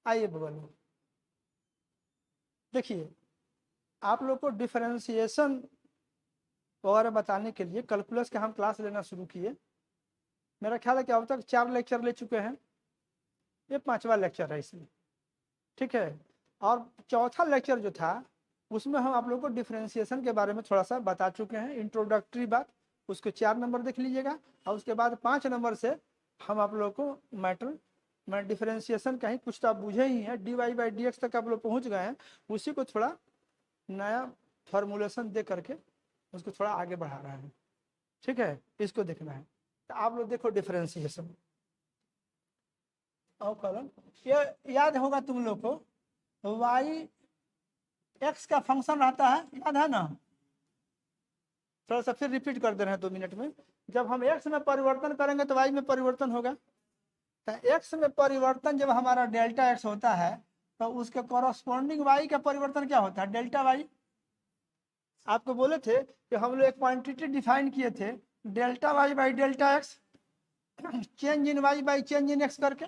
आइए बगल में देखिए, आप लोग को डिफरेंशिएशन वगैरह बताने के लिए कैलकुलस के हम क्लास लेना शुरू किए। मेरा ख्याल है कि अब तक 4 लेक्चर ले चुके हैं, ये 5वां लेक्चर है इसमें, ठीक है। और चौथा लेक्चर जो था उसमें हम आप लोग को डिफरेंशिएशन के बारे में थोड़ा सा बता चुके हैं, इंट्रोडक्टरी बात, उसके 4 नंबर देख लीजिएगा। और उसके बाद 5 नंबर से हम आप लोग को मैटर में डिफरेंशिएशन का ही कुछ तो आप बुझे ही हैं, dy/dx तक आप लोग पहुँच गए हैं, उसी को थोड़ा नया फॉर्मूलेशन दे करके उसको थोड़ा आगे बढ़ा रहे हैं, ठीक है। इसको देखना है तो आप लोग देखो डिफरेंशिएशन और कॉलम, ये याद होगा तुम लोग को वाई एक्स का फंक्शन रहता है, याद है ना। थोड़ा सा फिर रिपीट कर दे रहे हैं 2 मिनट में। जब हम एक्स में परिवर्तन करेंगे तो वाई में परिवर्तन होगा। तो एक्स में परिवर्तन जब हमारा डेल्टा एक्स होता है तो उसके कॉरस्पॉन्डिंग वाई का परिवर्तन क्या होता है, डेल्टा वाई। आपको बोले थे कि हम लोग एक क्वांटिटी डिफाइन किए थे, delta Y by delta X, change in Y by change in X करके,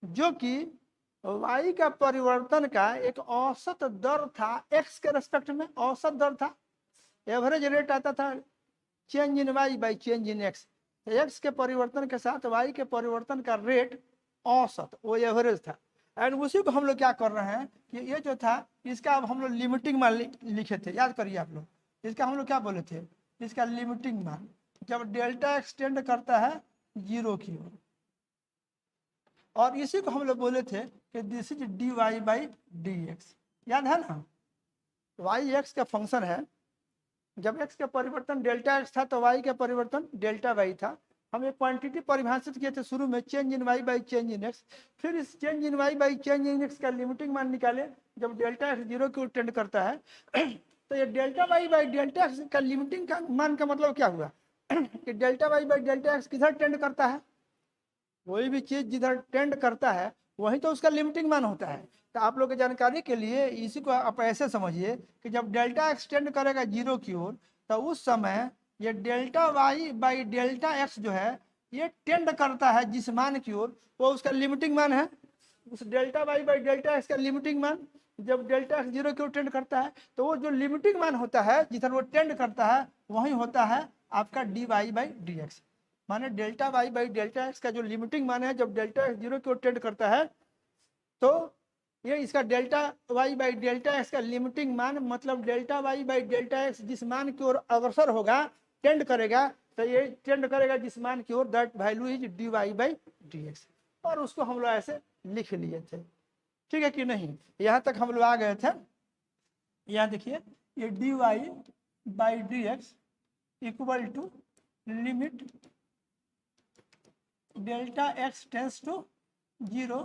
जो कि वाई का परिवर्तन का एक औसत दर था एक्स के रेस्पेक्ट में, औसत दर था, एवरेज रेट आता था change in Y by change in X. X के परिवर्तन के साथ वाई के परिवर्तन का रेट औसत, वो एवरेज था। एंड उसी को हम लोग क्या कर रहे हैं कि ये जो था इसका अब हम लोग लिमिटिंग मान लिखे थे, याद करिए आप लोग, इसका हम लोग क्या बोले थे, इसका लिमिटिंग मान जब डेल्टा एक्सटेंड करता है 0 की ओर, और इसी को हम लोग बोले थे कि this is D Y by D X, याद है ना। वाई एक्स का फंक्शन है, जब एक्स का परिवर्तन डेल्टा एक्स था तो वाई का परिवर्तन डेल्टा वाई था। हम एक क्वांटिटी परिभाषित किए थे शुरू में, change in Y by change in X. फिर इस change in Y by change in X का लिमिटिंग मान निकाले जब डेल्टा एक्स 0 की ओर टेंड करता है। तो ये delta Y by delta x का लिमिटिंग का मान का मतलब क्या हुआ कि delta Y by delta x किधर टेंड करता है, कोई भी चीज जिधर टेंड करता है वही तो उसका लिमिटिंग मान होता है। तो आप लोग की जानकारी के लिए इसी को आप ऐसे समझिए कि जब डेल्टा एक्स टेंड करेगा 0 की ओर तो उस समय ये delta Y by delta x जो है ये टेंड करता है जिस मान की ओर, वो उसका लिमिटिंग मान है। उस delta Y by delta x का लिमिटिंग मान जब डेल्टा एक्स 0 की ओर टेंड करता है तो वो जो लिमिटिंग मान होता है जिधर वो टेंड करता है वही होता है आपका D Y by D X. माने delta Y by delta x का जो लिमिटिंग मान है जब डेल्टा एक्स 0 की ओर टेंड करता है तो ये इसका delta Y by delta x का लिमिटिंग मान, मतलब delta Y by delta x जिस मान की ओर अग्रसर होगा टेंड करेगा, तो ये टेंड करेगा जिस मान की ओर, that value is D Y by D X. और उसको हम लोग ऐसे लिख लिए थे, ठीक है कि नहीं। यहाँ तक हम लोग आ गए थे। यहाँ देखिए ये d Y by D x equal to limit delta x tends to 0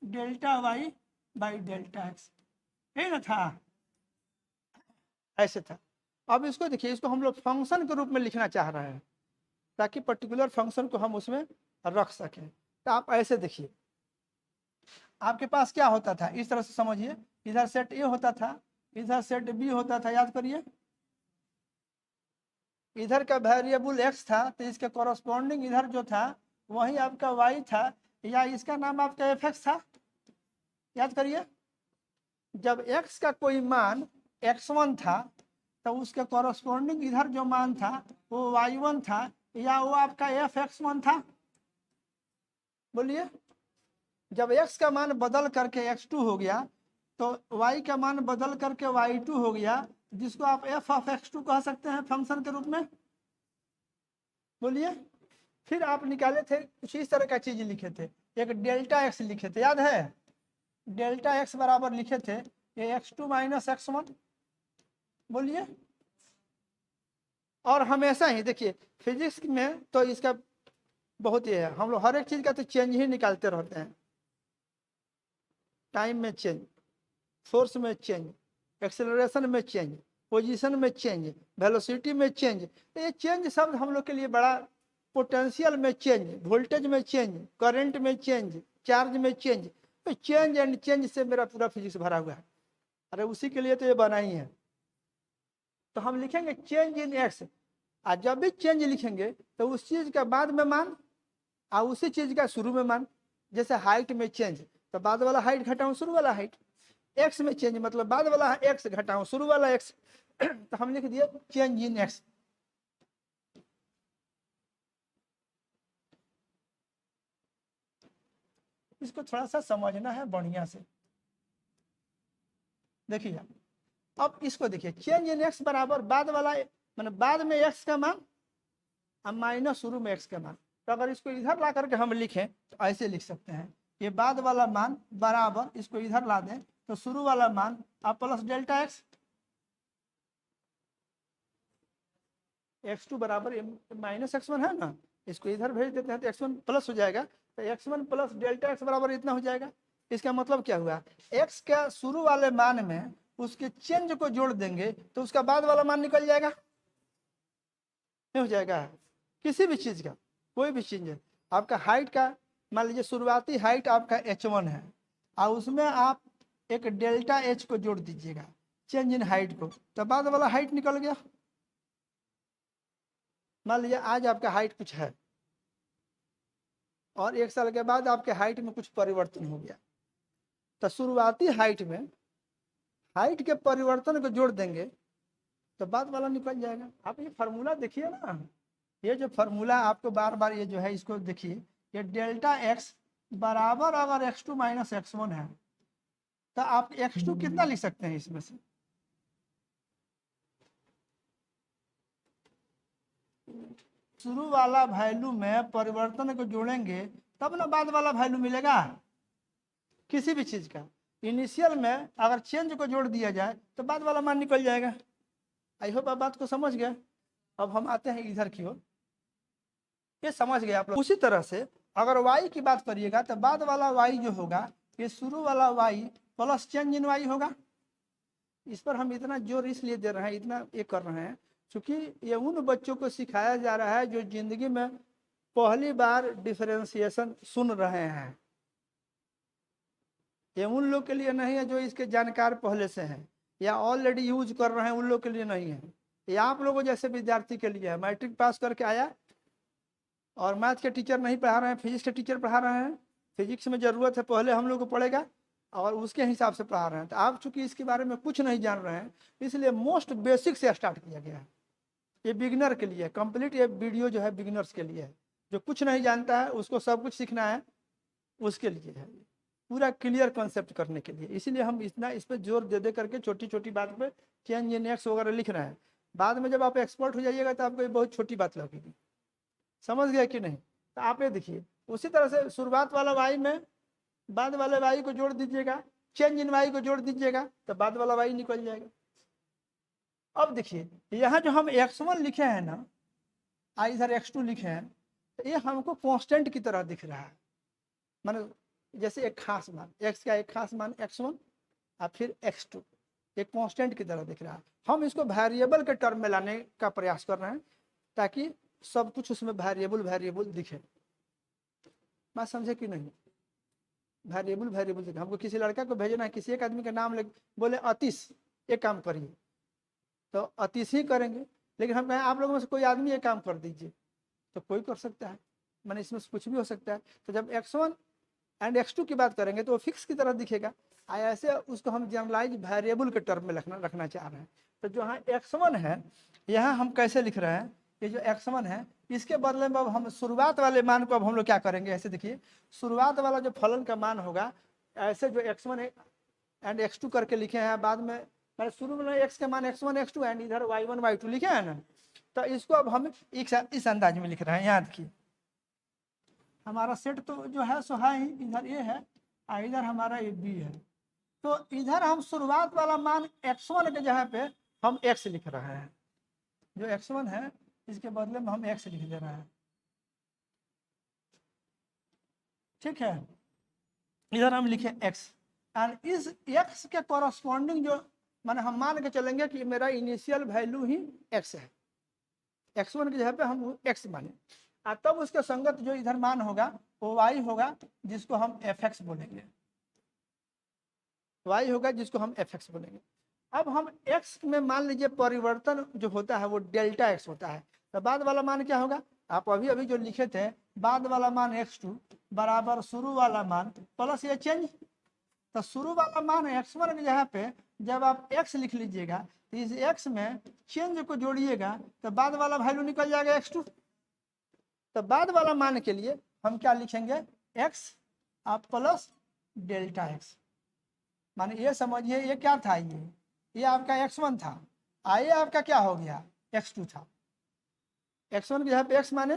delta Y by delta x, यही ना था, ऐसे था। अब इसको देखिए, इसको हम लोग फंक्शन के रूप में लिखना चाह रहे हैं ताकि पर्टिकुलर फंक्शन को हम उसमें रख सकें। तो आप ऐसे देखिए, आपके पास क्या होता था, इस तरह से समझिए, इधर सेट ए होता था, इधर सेट बी होता था, याद करिए। इधर का वेरिएबल एक्स था तो इसके कॉरस्पॉन्डिंग इधर जो था वही आपका वाई था, या इसका नाम आपका एफ एक्स था, याद करिए। जब एक्स का कोई मान x1 था तो उसके कॉरस्पॉन्डिंग इधर जो मान था वो y1 था, या वो आपका fx1 था, बोलिए। जब x का मान बदल करके x2 हो गया तो y का मान बदल करके y2 हो गया, जिसको आप f ऑफ x2 कह सकते हैं फंक्शन के रूप में, बोलिए। फिर आप निकाले थे कुछ इस तरह का चीज लिखे थे, एक डेल्टा एक्स लिखे थे, याद है। डेल्टा एक्स बराबर लिखे थे ये x2 माइनस x1, बोलिए। और हमेशा ही देखिए फिजिक्स में तो इसका बहुत ही है, हम लोग हर एक चीज का तो चेंज ही निकालते रहते हैं। टाइम में चेंज, फोर्स में चेंज, एक्सेलरेशन में चेंज, पोजीशन में चेंज, वेलोसिटी में चेंज, तो ये चेंज शब्द हम लोग के लिए बड़ा, पोटेंशियल में चेंज, वोल्टेज में चेंज, करंट में चेंज, चार्ज में चेंज, तो चेंज एंड चेंज से मेरा पूरा फिजिक्स भरा हुआ है। अरे उसी के लिए तो ये बना ही है। तो हम लिखेंगे चेंज इन एक्स, और जब भी चेंज लिखेंगे तो उस चीज का बाद में मान और उसी चीज का शुरू में मान। जैसे हाइट में चेंज, तो बाद वाला हाइट घटाऊं शुरू वाला हाइट, एक्स में चेंज मतलब बाद वाला एक्स घटाऊं शुरू वाला एक्स तो हम लिख दिए चेंज इन एक्स। इसको थोड़ा सा समझना है बढ़िया से। देखिए अब इसको देखिए, चेंज इन एक्स बराबर बाद वाला मतलब बाद में एक्स का मान अब माइनस शुरू में एक्स का मान। तो अगर इसको इधर ला करके हम लिखें तो ऐसे लिख सकते हैं, ये बाद वाला मान बराबर, इसको इधर ला दें तो शुरू वाला मान अब प्लस डेल्टा एक्स, x2 बराबर माइनस x1 है ना, इसको इधर भेज देते हैं तो x1 प्लस हो जाएगा, तो x1 प्लस डेल्टा x बराबर इतना हो जाएगा। इसका मतलब क्या हुआ, x का शुरू वाले मान में उसके चेंज को जोड़ देंगे तो उसका बाद वाला मान निकल जाएगा, नहीं हो जाएगा। किसी भी चीज का कोई भी चीज है, आपका हाइट का मान लीजिए शुरुआती हाइट आपका h1 है और उसमें आप एक डेल्टा h को जोड़ दीजिएगा चेंज इन हाइट को, तो बाद वाला हाइट निकल गया। मान लीजिए आज आपका हाइट कुछ है और एक साल के बाद आपके हाइट में कुछ परिवर्तन हो गया, तो शुरुआती हाइट में हाइट के परिवर्तन को जोड़ देंगे तो बाद वाला निकल जाएगा। आप ये फार्मूला देखिए ना, ये जो फार्मूला आपको बार बार ये जो है इसको देखिए, ये डेल्टा एक्स बराबर अगर x2 माइनस x1 है तो आप x2 कितना लिख सकते हैं इसमें से, शुरू वाला वैल्यू में परिवर्तन को जोड़ेंगे तब ना बाद वाला वैल्यू मिलेगा। किसी भी चीज का इनिशियल में अगर चेंज को जोड़ दिया जाए तो बाद वाला मान निकल जाएगा। आई होप आप बात को समझ गए। अब हम आते हैं इधर की ओर, ये समझ गए आप लोग। उसी तरह से अगर y की बात करिएगा तो बाद वाला y जो होगा ये शुरू वाला y plus change in y होगा। इस पर हम इतना जोर इसलिए दे रहे हैं, इतना ये कर रहे हैं क्योंकि ये उन बच्चों को सिखाया जा रहा है जो जिंदगी में पहली बार डिफरेंशिएशन सुन रहे हैं। ये उन लोग के लिए नहीं है जो इसके जानकार पहले से हैं या ऑलरेडी यूज कर रहे हैं, उन लोग के लिए नहीं है। ये आप लोगों जैसे विद्यार्थी के लिए है, मैट्रिक पास करके आया और मैथ के टीचर नहीं पढ़ा रहे हैं, फिजिक्स के टीचर पढ़ा रहे हैं, फिजिक्स में ज़रूरत है पहले हम लोग को पड़ेगा और उसके हिसाब से पढ़ा रहे हैं। तो आप चूंकि इसके बारे में कुछ नहीं जान रहे हैं इसलिए मोस्ट बेसिक से स्टार्ट किया गया है। ये बिगिनर के लिए कंप्लीट, ये वीडियो जो है बिगिनर्स के लिए है, जो कुछ नहीं जानता है उसको सब कुछ सीखना है उसके लिए है, पूरा क्लियर कॉन्सेप्ट करने के लिए। इसीलिए हम इतना इस पर जोर दे दे करके छोटी छोटी बात पे चेंज इन एक्स वगैरह लिख रहे हैं। बाद में जब आप एक्सपर्ट हो जाइएगा तो आपको ये बहुत छोटी बात लगेगी। समझ गया कि नहीं। तो आप ये देखिए उसी तरह से शुरुआत वाला वाई में बाद वाले वाई को जोड़ दीजिएगा, चेंज इन वाई को जोड़ दीजिएगा तो बाद वाला वाई निकल जाएगा। अब देखिए यहाँ जो हम x1 लिखे हैं ना, इधर x2 लिखे हैं, तो ये हमको कांस्टेंट की तरह दिख रहा है। माने जैसे एक खास मान x का, एक खास मान x1 और फिर x2 एक कांस्टेंट की तरह दिख रहा है। हम इसको वेरिएबल के टर्म में लाने का प्रयास कर रहे हैं ताकि सब कुछ उसमें वेरिएबल वेरिएबल दिखे। बात समझे कि नहीं। वेरिएबल वेरिएबल दिखे। हमको किसी लड़का को भेजना है, किसी एक आदमी का नाम ले बोले अतीश एक काम करिए तो अतीश ही करेंगे, लेकिन हम कहें आप लोगों में से कोई आदमी ये काम कर दीजिए तो कोई कर सकता है, मैंने इसमें कुछ भी हो सकता है। तो जब x1 एंड x2 की बात करेंगे तो वो फिक्स की तरह दिखेगा। ऐसे उसको हम जनरलाइज वेरिएबल के टर्म में रखना चाह रहे हैं। तो जो यहाँ x1 है यहाँ हम कैसे लिख रहे हैं, ये जो x1 है इसके बदले में अब हम शुरुआत वाले मान को अब हम लोग क्या करेंगे, ऐसे देखिए शुरुआत वाला जो फलन का मान होगा ऐसे जो x1 एंड x2 करके लिखे हैं, बाद में मैंने शुरू में x का मान x1 x2 एंड इधर y1 y2 लिखे हैं ना, तो इसको अब हम इस अंदाज में लिख रहे हैं। याद की हमारा सेट तो जो है सो है ही, इधर ए है और इधर हमारा ये बी है। तो इधर हम शुरुआत वाला मान x1 के जगह पे हम x लिख रहे हैं, जो x1 है इसके बदले में हम x लिख दे रहे हैं। ठीक है, इधर हम लिखे x और इस x के कॉरस्पॉन्डिंग जो माने हम मान के चलेंगे कि मेरा इनिशियल वैल्यू ही x है, x1 की जगह पे हम x माने और तब उसके संगत जो इधर मान होगा वो y होगा जिसको हम fx बोलेंगे, y होगा जिसको हम fx बोलेंगे। अब हम x में मान लीजिए परिवर्तन जो होता है वो डेल्टा x होता है, तो बाद वाला मान क्या होगा, आप अभी अभी जो लिखे थे बाद वाला मान x2 बराबर शुरू वाला मान प्लस ये चेंज, तो शुरू वाला मान x1 के जगह पे जब आप x लिख लीजिएगा तो इस x में चेंज को जोड़िएगा तो बाद वाला वैल्यू निकल जाएगा x2। तो बाद वाला मान के लिए हम क्या लिखेंगे x आप प्लस डेल्टा x, माने ये समझिए ये क्या था, ये आपका x1 था, आइए आपका क्या हो गया x2 था। x1 के जगह पे x माने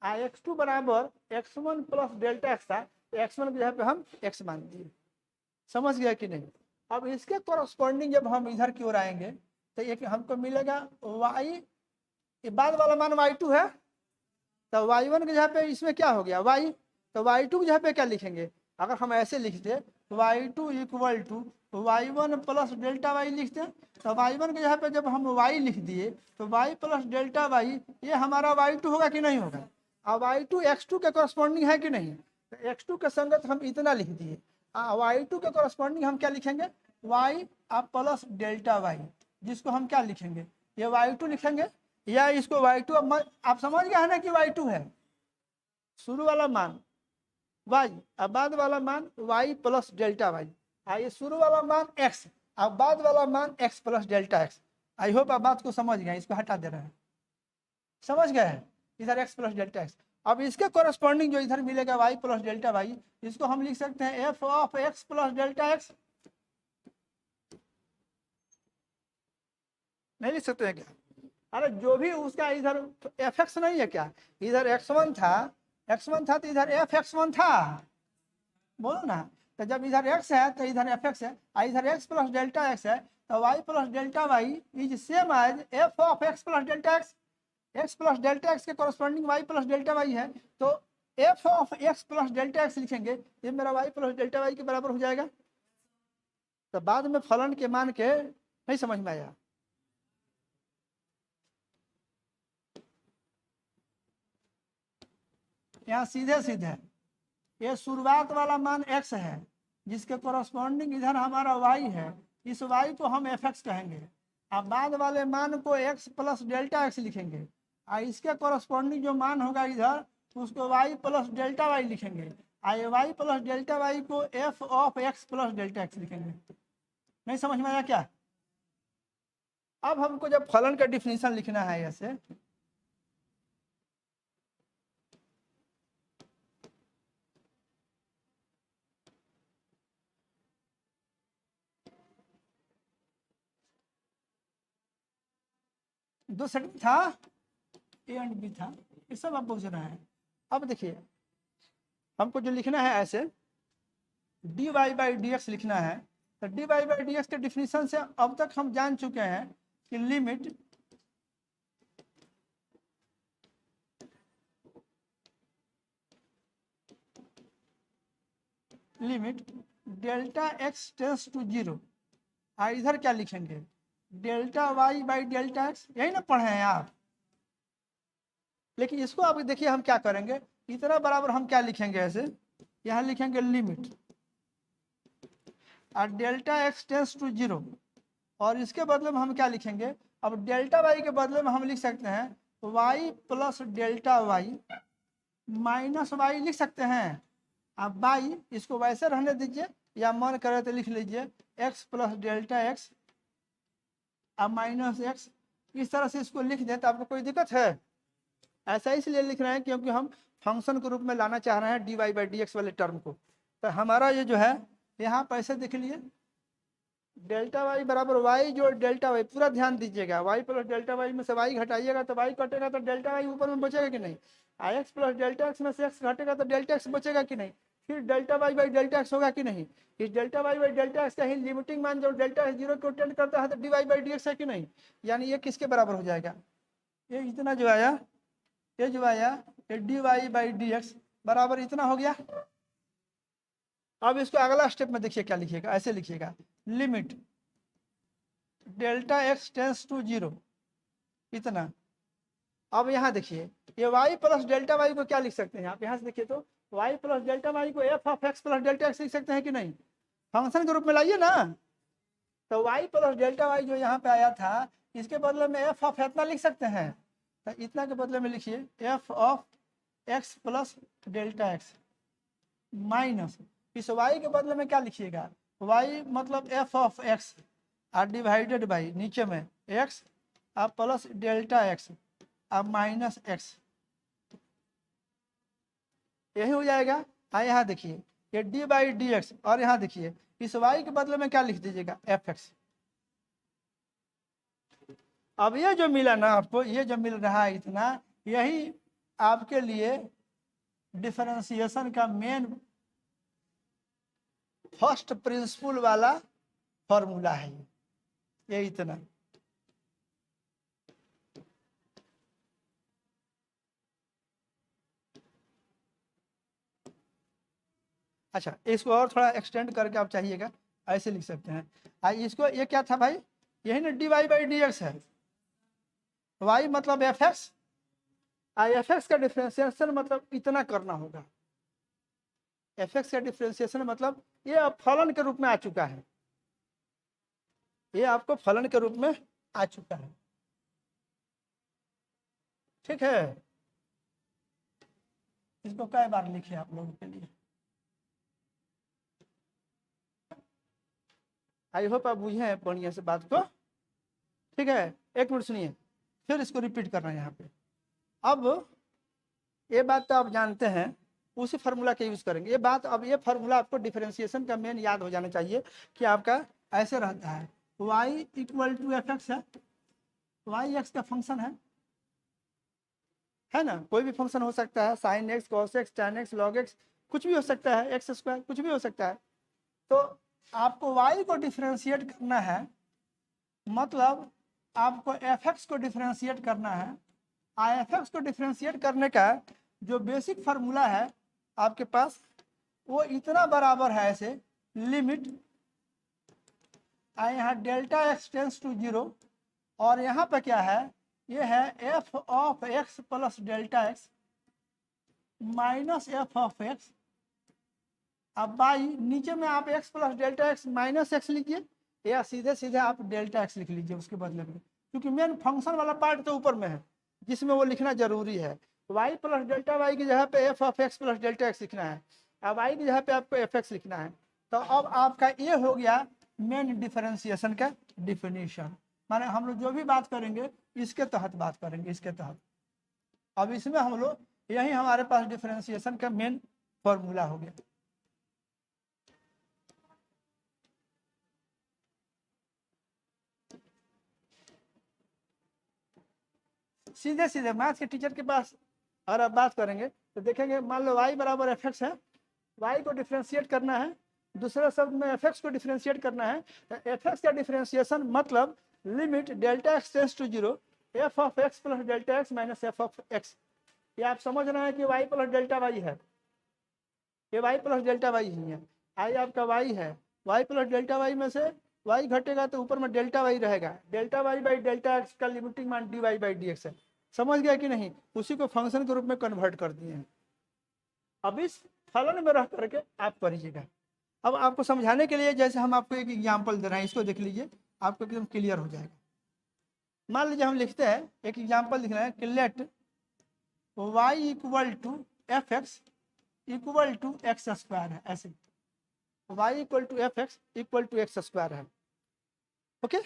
x2 बराबर x1 प्लस डेल्टा x था, x1 की जगह पे हम x मान दिए। समझ गया कि नहीं? अब इसके कॉरस्पॉन्डिंग जब हम इधर की ओर आएंगे तो एक हमको मिलेगा y, ये बाद वाला मान y2 है, तो y1 की जगह पे इसमें क्या हो गया y, तो y2 की जगह पे क्या लिखेंगे, अगर हम ऐसे लिखते y2 equal to y1 plus delta y लिखते हैं, तो y1 की जगह पे जब हम y लिख दिए तो y प्लस डेल्टा y ये हमारा y2 होगा कि नहीं होगा। अब y2 x2 के कॉरस्पॉन्डिंग है कि नहीं, तो x2 के संगत हम इतना लिख दिए, y2 के कॉरस्पॉन्डिंग हम क्या लिखेंगे y आप प्लस डेल्टा y, जिसको हम क्या लिखेंगे ये y2 लिखेंगे, या इसको y2 आप समझ गए है ना कि y2 है शुरू वाला मान y अब बाद वाला मान y प्लस डेल्टा y, ये शुरू वाला मान x अब बाद वाला मान x plus delta x। I hope आप बात को समझ गए, इसको हटा दे रहे हैं, समझ गए हैं, इधर x प्लस डेल्टा x। अब इसके कॉरस्पॉन्डिंग जो इधर मिलेगा y प्लस डेल्टा y, इसको हम लिख सकते हैं f of x plus delta x। नहीं लिख सकते हैं क्या? अरे जो भी उसका इधर fx नहीं है क्या, इधर x1 था तो इधर fx1 था, बोलो ना। तो जब इधर x है तो इधर fx है, इधर x प्लस डेल्टा x है, तो y plus delta y is same as f of x plus delta x। x plus delta x के corresponding y plus delta y है, तो f of x plus delta x लिखेंगे, ये मेरा y plus delta y के बराबर हो जाएगा। तो बाद में फलन के मान के नहीं समझ में आया, यहाँ सीधे सीधे ये शुरुआत वाला मान x है जिसके कॉरस्पॉन्डिंग इधर हमारा y है, इस y को हम fx कहेंगे, अब बाद वाले मान को x प्लस डेल्टा x लिखेंगे, और इसके कॉरस्पॉन्डिंग जो मान होगा इधर उसको y प्लस डेल्टा y लिखेंगे, y प्लस डेल्टा y को f of x plus delta x लिखेंगे। नहीं समझ में आया क्या? अब हमको जब फलन का डिफिनीशन लिखना है ऐसे, दो सेट था ए एंड बी था, ये सब आप पूछ रहे हैं। अब देखिए हमको जो लिखना है ऐसे dy बाई डी एक्स लिखना है, तो dy बाई डी एक्स के डिफिनीशन से अब तक हम जान चुके हैं कि limit delta x tends to 0, इधर क्या लिखेंगे delta y by delta x, यही ना पढ़े हैं आप। लेकिन इसको आप देखिए हम क्या करेंगे, इतना बराबर हम क्या लिखेंगे ऐसे, यहाँ लिखेंगे लिमिट और डेल्टा x टेंस टू 0, और इसके बदले में हम क्या लिखेंगे, अब डेल्टा y के बदले में हम लिख सकते हैं y plus delta y minus y लिख सकते हैं। अब y इसको वैसे रहने दीजिए, या मन करे तो लिख लीजिए x प्लस डेल्टा x अब माइनस x, इस तरह से इसको लिख दें तो आपको कोई दिक्कत है? ऐसा इसलिए लिख रहे हैं क्योंकि हम फंक्शन के रूप में लाना चाह रहे हैं dy बाई डी एक्स वाले टर्म को। तो हमारा ये जो है यहाँ पैसे देख लिए डेल्टा y बराबर y जो डेल्टा y, पूरा ध्यान दीजिएगा y प्लस डेल्टा y में से y घटाइएगा तो y कटेगा तो डेल्टा y ऊपर में बचेगा कि नहीं, x प्लस डेल्टा x में से x घटेगा तो डेल्टा x बचेगा कि नहीं, फिर delta y by delta x होगा कि नहीं, इस delta y by delta x का ही लिमिटिंग मान जब डेल्टा x 0 को टेंड करता है तो dy बाई डी एक्स है कि नहीं, यानी ये किसके बराबर हो जाएगा, ये इतना जो आया, ये जो आया ये dy बाई डी एक्स बराबर इतना हो गया। अब इसको अगला स्टेप में देखिए क्या लिखिएगा, ऐसे लिखिएगा limit delta x tends to 0 इतना। अब यहाँ देखिए ये y प्लस डेल्टा y को क्या लिख सकते हैं आप, यहाँ से देखिए तो y प्लस डेल्टा y को f of x plus delta x लिख सकते हैं कि नहीं, फंक्शन के रूप में लाइए ना। तो y प्लस डेल्टा y जो यहाँ पे आया था इसके बदले में f ऑफ इतना लिख सकते हैं, तो इतना के बदले में लिखिए F of x plus delta x minus इस वाई के बदले में क्या लिखिएगा, वाई मतलब एफ ऑफ एक्स और डिवाइडेड बाई नीचे में एक्स और प्लस डेल्टा एक्स और माइनस एक्स, यही हो जाएगा। यहाँ देखिए ये डी बाई डी एक्स, और यहाँ देखिए इस वाई के बदले में क्या लिख दीजिएगा, एफ एक्स। अब ये जो मिला ना आपको, ये जो मिल रहा है इतना, यही आपके लिए डिफरेंशिएशन का मेन फर्स्ट प्रिंसिपल वाला फॉर्मूला है, ये इतना। अच्छा, इसको और थोड़ा एक्सटेंड करके आप चाहिएगा ऐसे लिख सकते हैं। इसको ये क्या था भाई, यही ना d Y by D x है, वाई मतलब एफ एक्स, एफ एक्स का डिफ्रेंसिएशन मतलब इतना करना होगा। एफ एक्स का डिफ्रेंसिएशन मतलब ये अब फलन के रूप में आ चुका है, ये आपको फलन के रूप में आ चुका है, ठीक है। इसको कई बार लिखे आप लोगों के लिए, आई होप आप बुझे हैं बढ़िया से बात को, ठीक है। एक मिनट सुनिए, फिर इसको रिपीट करना है यहाँ पे। अब ये बात तो आप जानते हैं, उसी फार्मूला का यूज करेंगे ये बात। अब ये फार्मूला आपको डिफरेंशिएशन का मेन याद हो जाना चाहिए कि आपका ऐसे रहता है, y equal to f x है, y एक्स का फंक्शन है ना, कोई भी फंक्शन हो सकता है, sine x, cos x, tan x, log x, कुछ भी हो सकता है, एक्स स्क्वायर कुछ भी हो सकता है। तो आपको y को डिफरेंशिएट करना है, मतलब आपको एफ एक्स को डिफरेंशिएट करना है। एफ एक्स को डिफरेंशिएट करने का जो बेसिक फार्मूला है आपके पास, वो इतना बराबर है ऐसे, लिमिट यहाँ डेल्टा एक्स टेंस टू 0, और यहाँ पे क्या है, ये है f of x plus delta x minus f of x. अब बाई नीचे में आप x plus delta x minus x लिखिए, या सीधे सीधे आप डेल्टा एक्स लिख लीजिए उसके बदले में, क्योंकि मेन फंक्शन वाला पार्ट तो ऊपर में है जिसमें वो लिखना जरूरी है। वाई प्लस डेल्टा वाई की जगह पे F of x plus delta x लिखना है, अब वाई की जगह पे आपको एफ एक्स लिखना है। तो अब आपका ये हो गया मेन डिफरेंशिएशन का डिफिनीशन, माने हम लोग जो भी बात करेंगे इसके तहत बात करेंगे, इसके तहत। अब इसमें हम लोग यही हमारे पास डिफरेंशिएशन का मेन फॉर्मूला हो गया। सीधे सीधे मैथ के टीचर के पास अगर आप बात करेंगे तो देखेंगे, मान लो y बराबर एफ एक्स है, y को डिफरेंशिएट करना है, दूसरे शब्द में एफ एक्स को डिफरेंशिएट करना है। तो एफ एक्स का डिफरेंशिएशन मतलब limit delta x tends to 0 f of x plus delta x minus f of x. ये आप समझ रहे हैं कि y प्लस डेल्टा वाई है, ये y plus delta why he है, आई आपका y है, y प्लस डेल्टा वाई में से y घटेगा तो ऊपर में डेल्टा वाई रहेगा, delta Y by delta x का लिमिटिंग मान d Y by D x है। समझ गया कि नहीं, उसी को फंक्शन के रूप में कन्वर्ट कर दिए हैं। अब इस फलन में रह करके आप करिएगा। अब आपको समझाने के लिए जैसे हम आपको एक एग्जांपल दे रहे हैं, इसको देख लीजिए, आपको एकदम क्लियर हो जाएगा। मान लीजिए हम लिखते हैं, एक एग्जांपल लिख रहे हैं कि let y equal to f x equal to x square है, ऐसे y equal to f x equal to x square है, ओके।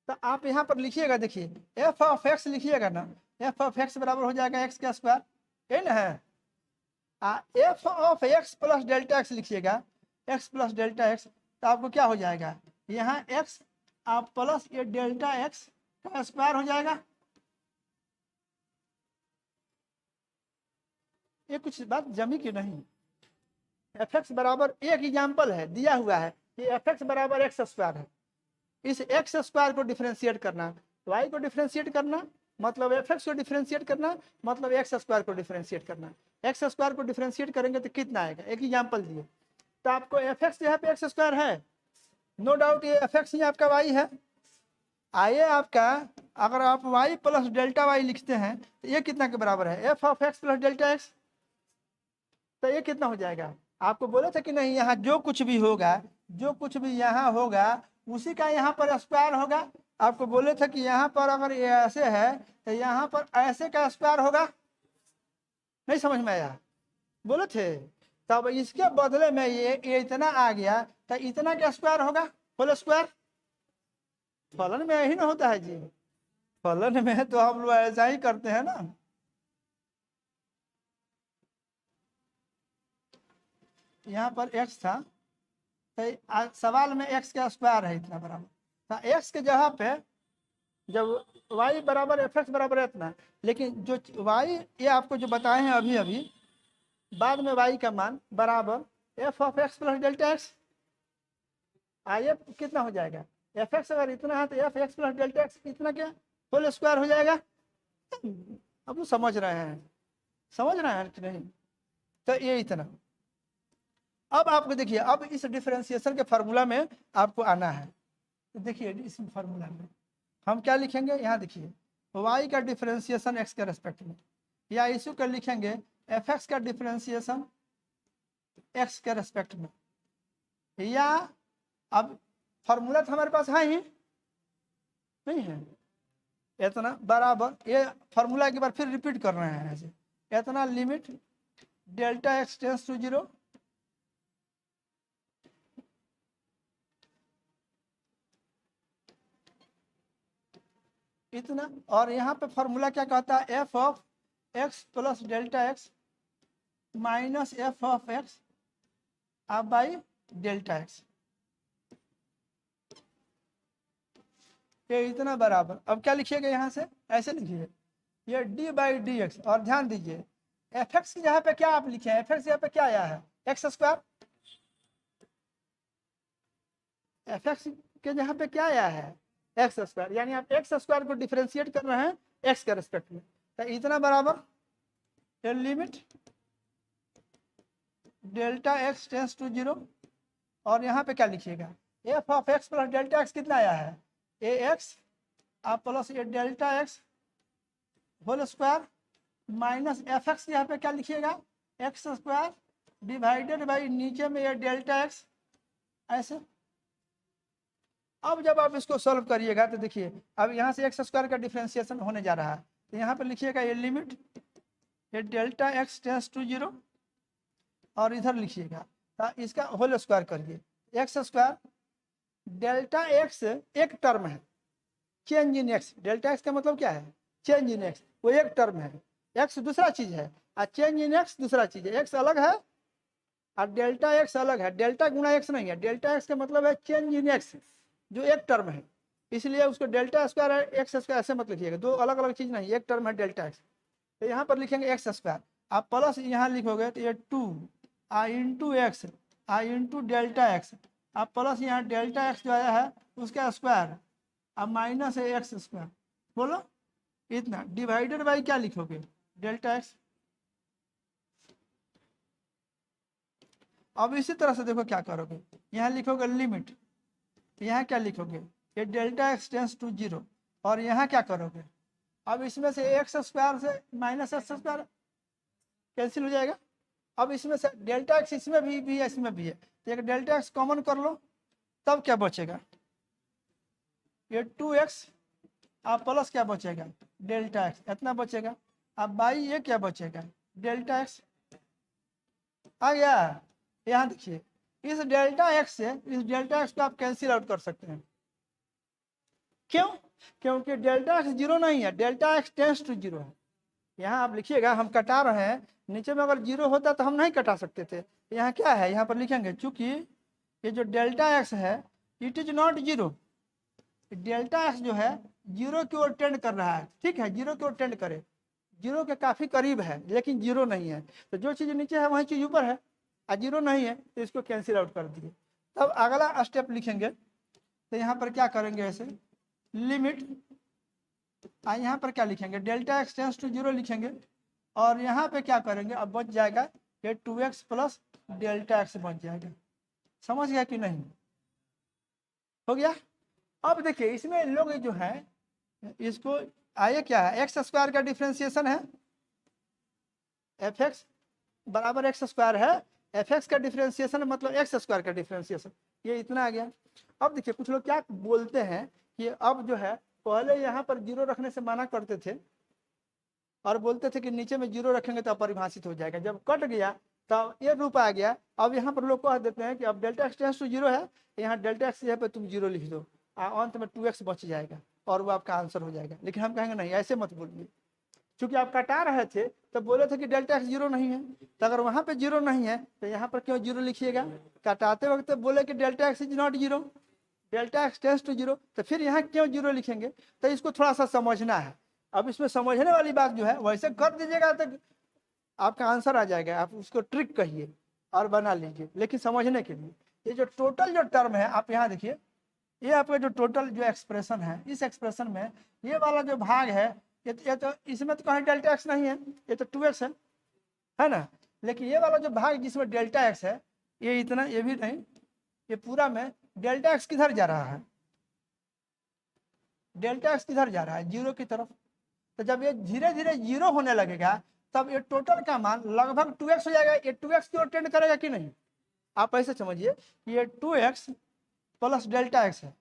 तो आप यहाँ पर लिखिएगा, देखिए एफ ऑफ एक्स लिखिएगा ना, एफ ऑफ एक्स बराबर हो जाएगा एक्स का स्क्वायर, ये ना है। F of x plus delta x लिखिएगा, एक्स प्लस डेल्टा एक्स, तो आपको क्या हो जाएगा, यहाँ एक्स आप प्लस ये डेल्टा एक्स का स्क्वायर हो जाएगा। ये कुछ बात जमी की नहीं, एफ एक्स बराबर एक एग्जाम्पल है दिया हुआ है कि एफ एक्स बराबर एक्स स्क्वायर है, इस एक्स स्क्वायर को डिफरेंशिएट करना, वाई को डिफरेंशिएट करना मतलब एफ एक्स को डिफरेंशिएट करना मतलब एक्स स्क्वायर को डिफरेंशिएट करना। एक्स स्क्वायर को डिफरेंशिएट करेंगे तो कितना आएगा, एक एग्जाम्पल दिए, तो आपको एफ एक्स यहाँ पे एक्स स्क्वायर है, नो डाउट ये एफ एक्स ही आपका वाई है। आइए आपका अगर आप वाई प्लस डेल्टा वाई लिखते हैं तो ये कितना के बराबर है, f of x plus delta x, तो ये कितना हो जाएगा। आपको बोले थे कि नहीं, यहाँ जो कुछ भी होगा, जो कुछ भी यहाँ होगा उसी का यहाँ पर स्क्वायर होगा, आपको बोले थे कि यहाँ पर अगर ये ऐसे है तो यहाँ पर ऐसे का स्क्वायर होगा, नहीं समझ में आया? बोले थे। तब इसके बदले में ये इतना आ गया तो इतना क्या स्क्वायर होगा, होल स्क्वायर। फलन में यही ना होता है जी, फलन में तो हम लोग ऐसा ही करते हैं ना। यहाँ पर x था तो सवाल में x का स्क्वायर है इतना बराबर, तो x के जगह पे जब y बराबर एफ एक्स बराबर है इतना, लेकिन जो y ये आपको जो बताए हैं अभी अभी, बाद में y का मान बराबर F of x plus delta x. आइए कितना हो जाएगा, एफ एक्स अगर इतना है तो f x plus delta x इतना क्या होल स्क्वायर हो जाएगा। अब वो समझ रहे हैं, समझ रहे हैं कि नहीं? तो ये इतना। अब आपको देखिए, अब इस डिफरेंशिएशन के फार्मूला में आपको आना है। तो देखिए इस फार्मूला में हम क्या लिखेंगे, यहाँ देखिए y का डिफरेंशिएशन x के रेस्पेक्ट में, या इसी को लिखेंगे एफ एक्स का डिफरेंशिएशन x के रेस्पेक्ट में, या अब फार्मूला तो हमारे पास है ही नहीं है, इतना बराबर ये फार्मूला एक बार फिर रिपीट कर रहे हैं ऐसे, इतना limit delta x tends to 0 इतना, और यहाँ पे फार्मूला क्या कहता है, f of x plus delta x minus f of x अब बाई डेल्टा एक्स, ये इतना बराबर। अब क्या लिखिएगा यहाँ से, ऐसे लिखिए ये डी बाई डी एक्स, और ध्यान दीजिए एफ एक्स की जगह पे क्या आप लिखे हैं, एफ एक्स यहाँ पे क्या आया है एक्स स्क्वायर, एफ एक्स के जगह पे क्या आया है एक्स स्क्वायर, यानी आप एक्स स्क्वायर को डिफरेंशिएट कर रहे हैं एक्स के रेस्पेक्ट में, तो इतना बराबर ये limit delta x tends to 0, और यहाँ पे क्या लिखिएगा f of x plus delta x कितना आया है ए एक्स आप प्लस ये delta x whole square minus f x, यहाँ पे क्या लिखिएगा एक्स स्क्वायर डिवाइडेड बाई नीचे में ये डेल्टा एक्स ऐसे। अब जब आप इसको सॉल्व करिएगा तो देखिए अब यहाँ से एक्स स्क्वायर का डिफरेंशिएशन होने जा रहा है, तो यहाँ पे लिखिएगा ये लिमिट ये डेल्टा एक्स टेंस टू 0, और इधर लिखिएगा तो इसका होल स्क्वायर करिए, एक्स स्क्वायर डेल्टा एक्स एक टर्म है, change in x, delta x का मतलब क्या है चेंज इन एक्स, वो एक टर्म है, एक्स दूसरा चीज है और चेंज इन एक्स दूसरा चीज है, एक्स अलग है और डेल्टा एक्स अलग है, डेल्टा गुणा एक्स नहीं है, डेल्टा एक्स का मतलब है चेंज इन एक्स जो एक टर्म है, इसलिए उसको डेल्टा स्क्वायर एक्स स्क्वायर ऐसे मत लिखिएगा, दो अलग अलग चीज नहीं, एक टर्म है डेल्टा एक्स। तो यहाँ पर लिखेंगे एक्स स्क्वायर, आप प्लस यहाँ लिखोगे तो ये 2 आई इंटू एक्स आई इंटू डेल्टा एक्स, आप प्लस यहाँ डेल्टा एक्स जो आया है उसका स्क्वायर, अब माइनस है एक्स स्क्वायर, बोलो इतना डिवाइडेड बाई क्या लिखोगे डेल्टा एक्स। अब इसी तरह से देखो क्या करोगे, यहाँ लिखोगे लिमिट, यहाँ क्या लिखोगे ये डेल्टा एक्स टेंस टू 0, और यहाँ क्या करोगे अब इसमें से एक्स स्क्वायर से माइनस एक्स स्क्वायर कैंसिल हो जाएगा, अब इसमें से डेल्टा एक्स इसमें भी है इसमें भी है, तो एक डेल्टा एक्स कॉमन कर लो, तब क्या बचेगा ये 2x, अब प्लस क्या बचेगा डेल्टा एक्स इतना बचेगा, अब बाई ये क्या बचेगा डेल्टा एक्स आ गया। यहाँ देखिए इस डेल्टा एक्स से इस डेल्टा एक्स को आप कैंसिल आउट कर सकते हैं, क्यों, क्योंकि डेल्टा एक्स 0 नहीं है, डेल्टा एक्स टेंस टू 0 है। यहाँ आप लिखिएगा हम कटा रहे हैं, नीचे में अगर 0 होता तो हम नहीं कटा सकते थे, यहाँ क्या है यहाँ पर लिखेंगे चूंकि ये जो डेल्टा एक्स है it is not 0, delta x जो है 0 की ओर टेंड कर रहा है, ठीक है 0 की ओर टेंड करे, 0 के काफी करीब है लेकिन 0 नहीं है, तो जो चीज नीचे है वही चीज ऊपर है, और 0 नहीं है तो इसको कैंसिल आउट कर दिए। तब अगला स्टेप लिखेंगे तो यहाँ पर क्या करेंगे ऐसे लिमिट, यहाँ पर क्या लिखेंगे डेल्टा एक्स टेंस टू 0 लिखेंगे, और यहाँ पे क्या करेंगे अब बच जाएगा ये 2x प्लस डेल्टा एक्स बच जाएगा, समझ गया कि नहीं, हो गया। अब देखिए इसमें लोग जो है इसको आइए क्या है एक्स स्क्वायर का डिफरेंशिएशन है, एफ एक्स बराबर एक्स स्क्वायर है, एफ एक्स का डिफरेंशिएशन मतलब एक्स स्क्वायर का डिफरेंशिएशन, ये इतना आ गया। अब देखिए कुछ लोग क्या बोलते हैं कि अब जो है पहले यहाँ पर जीरो रखने से मना करते थे और बोलते थे कि नीचे में जीरो रखेंगे तो अपरिभाषित हो जाएगा। जब कट गया तब ये रूप आ गया। अब यहाँ पर लोग कह देते हैं कि अब delta x tends to zero है, यहाँ डेल्टा एक्स यहाँ पे तुम जीरो लिख दो, अंत में 2x बच जाएगा और वो आपका आंसर हो जाएगा। लेकिन हम कहेंगे नहीं, ऐसे मत बोलिए, क्योंकि आप कटा रहे थे तो बोले थे कि डेल्टा एक्स जीरो नहीं है, तो अगर वहाँ पे जीरो नहीं है तो यहाँ पर क्यों जीरो लिखिएगा? कटाते वक्त तो बोले कि delta x is not zero, delta x tends to zero, तो फिर यहाँ क्यों जीरो लिखेंगे? तो इसको थोड़ा सा समझना है। अब इसमें समझने वाली बात जो है वैसे कर दीजिएगा तो आपका आंसर आ जाएगा, आप उसको ट्रिक कहिए और बना लीजिए। लेकिन समझने के लिए ये जो टोटल जो टर्म है, आप यहाँ देखिए, ये आपका जो टोटल जो एक्सप्रेशन है, इस एक्सप्रेशन में ये वाला जो भाग है, ये तो इसमें तो कहीं डेल्टा एक्स नहीं है, ये तो 2x है ना। लेकिन ये वाला जो भाग जिसमें डेल्टा एक्स है, ये इतना, ये भी नहीं, ये पूरा में डेल्टा एक्स किधर जा रहा है? डेल्टा एक्स किधर जा रहा है? जीरो की तरफ। तो जब ये धीरे धीरे जीरो होने लगेगा तब ये टोटल का मान लगभग 2x हो जाएगा। ये 2x की ओर टेंड करेगा कि नहीं? आप ऐसे समझिए कि ये 2x प्लस डेल्टा एक्स है,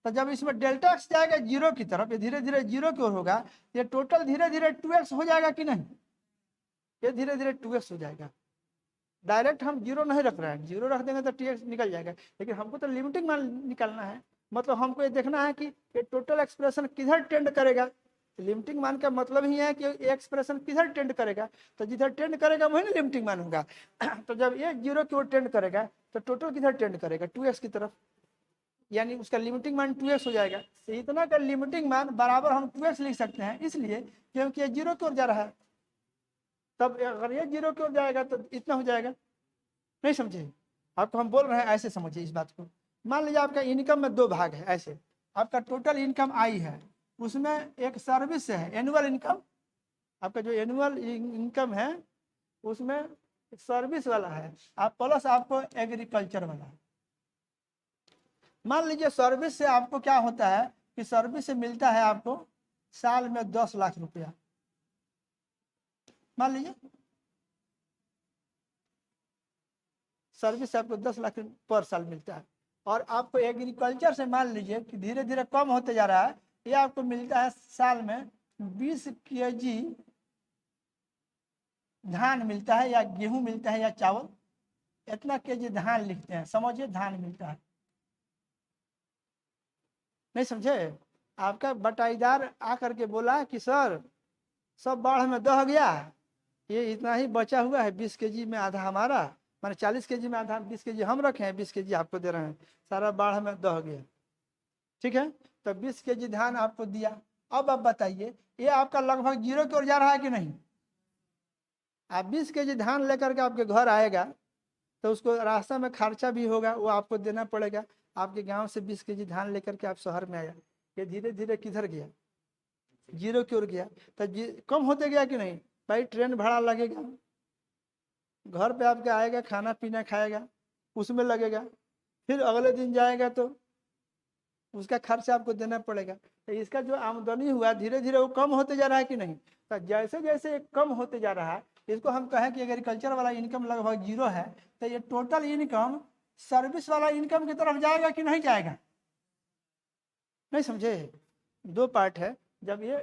तो जब इसमें डेल्टा एक्स जाएगा जीरो की तरफ, ये धीरे धीरे जीरो की ओर होगा, ये टोटल धीरे धीरे 2x हो जाएगा कि नहीं? ये धीरे धीरे 2x हो जाएगा। डायरेक्ट हम जीरो नहीं रख रहे हैं, जीरो रख देंगे तो 2x निकल जाएगा, लेकिन हमको तो लिमिटिंग मान निकालना है। मतलब हमको ये देखना है कि ये टोटल एक्सप्रेशन किधर टेंड करेगा। लिमिटिंग मान का मतलब ही है कि ये एक्सप्रेशन किधर टेंड करेगा, तो जिधर टेंड करेगा वही ना लिमिटिंग मान होगा। तो जब ये जीरो की ओर टेंड करेगा तो टोटल किधर टेंड करेगा? 2x की तरफ, यानी उसका लिमिटिंग मान 2x हो जाएगा। तो इतना का लिमिटिंग मान बराबर हम 2x लिख सकते हैं, इसलिए क्योंकि ये जीरो की ओर जा रहा है। तब अगर ये जीरो की ओर जाएगा तो इतना हो जाएगा। नहीं समझे? आपको हम बोल रहे हैं ऐसे समझिए इस बात को। मान लीजिए आपका इनकम में दो भाग है, ऐसे आपका टोटल इनकम आई है, उसमें एक सर्विस है, एनुअल इनकम। आपका जो एनुअल इनकम है उसमें सर्विस वाला है, आप प्लस आपको एग्रीकल्चर वाला है। मान लीजिए सर्विस से आपको क्या होता है कि सर्विस से मिलता है आपको साल में 10 लाख रुपया, मान लीजिए सर्विस से आपको 10 लाख पर साल मिलता है। और आपको एग्रीकल्चर से मान लीजिए कि धीरे धीरे कम होते जा रहा है, ये आपको मिलता है साल में 20 kg धान मिलता है, या गेहूं मिलता है, या चावल, इतना केजी धान लिखते हैं, समझिए धान मिलता है। नहीं समझे? आपका बटाईदार आकर के बोला कि सर सब बाढ़ में दह गया, ये इतना ही बचा हुआ है, 20 kg में आधा हमारा, माने 40 kg में आधा, 20 kg हम रखे हैं, 20 kg आपको दे रहे हैं, सारा बाढ़ में दह गया। ठीक है, तो 20 kg धान आपको दिया। अब आप बताइए ये आपका लगभग जीरो की ओर जा रहा है कि नहीं? आप 20 kg धान लेकर के आपके घर आएगा तो उसको रास्ता में खर्चा भी होगा, वो आपको देना पड़ेगा। आपके गांव से 20 kg धान लेकर के आप शहर में आया, ये धीरे धीरे किधर गया? जीरो की ओर गया। तो कम होते गया कि नहीं? भाई ट्रेन भाड़ा लगेगा, घर पे आपके आएगा, खाना पीना खाएगा, उसमें लगेगा, फिर अगले दिन जाएगा तो उसका खर्चा आपको देना पड़ेगा। तो इसका जो आमदनी हुआ धीरे धीरे वो कम होते जा रहा है कि नहीं? तो जैसे जैसे कम होते जा रहा है, इसको हम कहें कि एग्रीकल्चर वाला इनकम लगभग जीरो है, तो ये टोटल इनकम सर्विस वाला इनकम की तरफ जाएगा कि नहीं जाएगा? नहीं समझे? दो पार्ट है। जब ये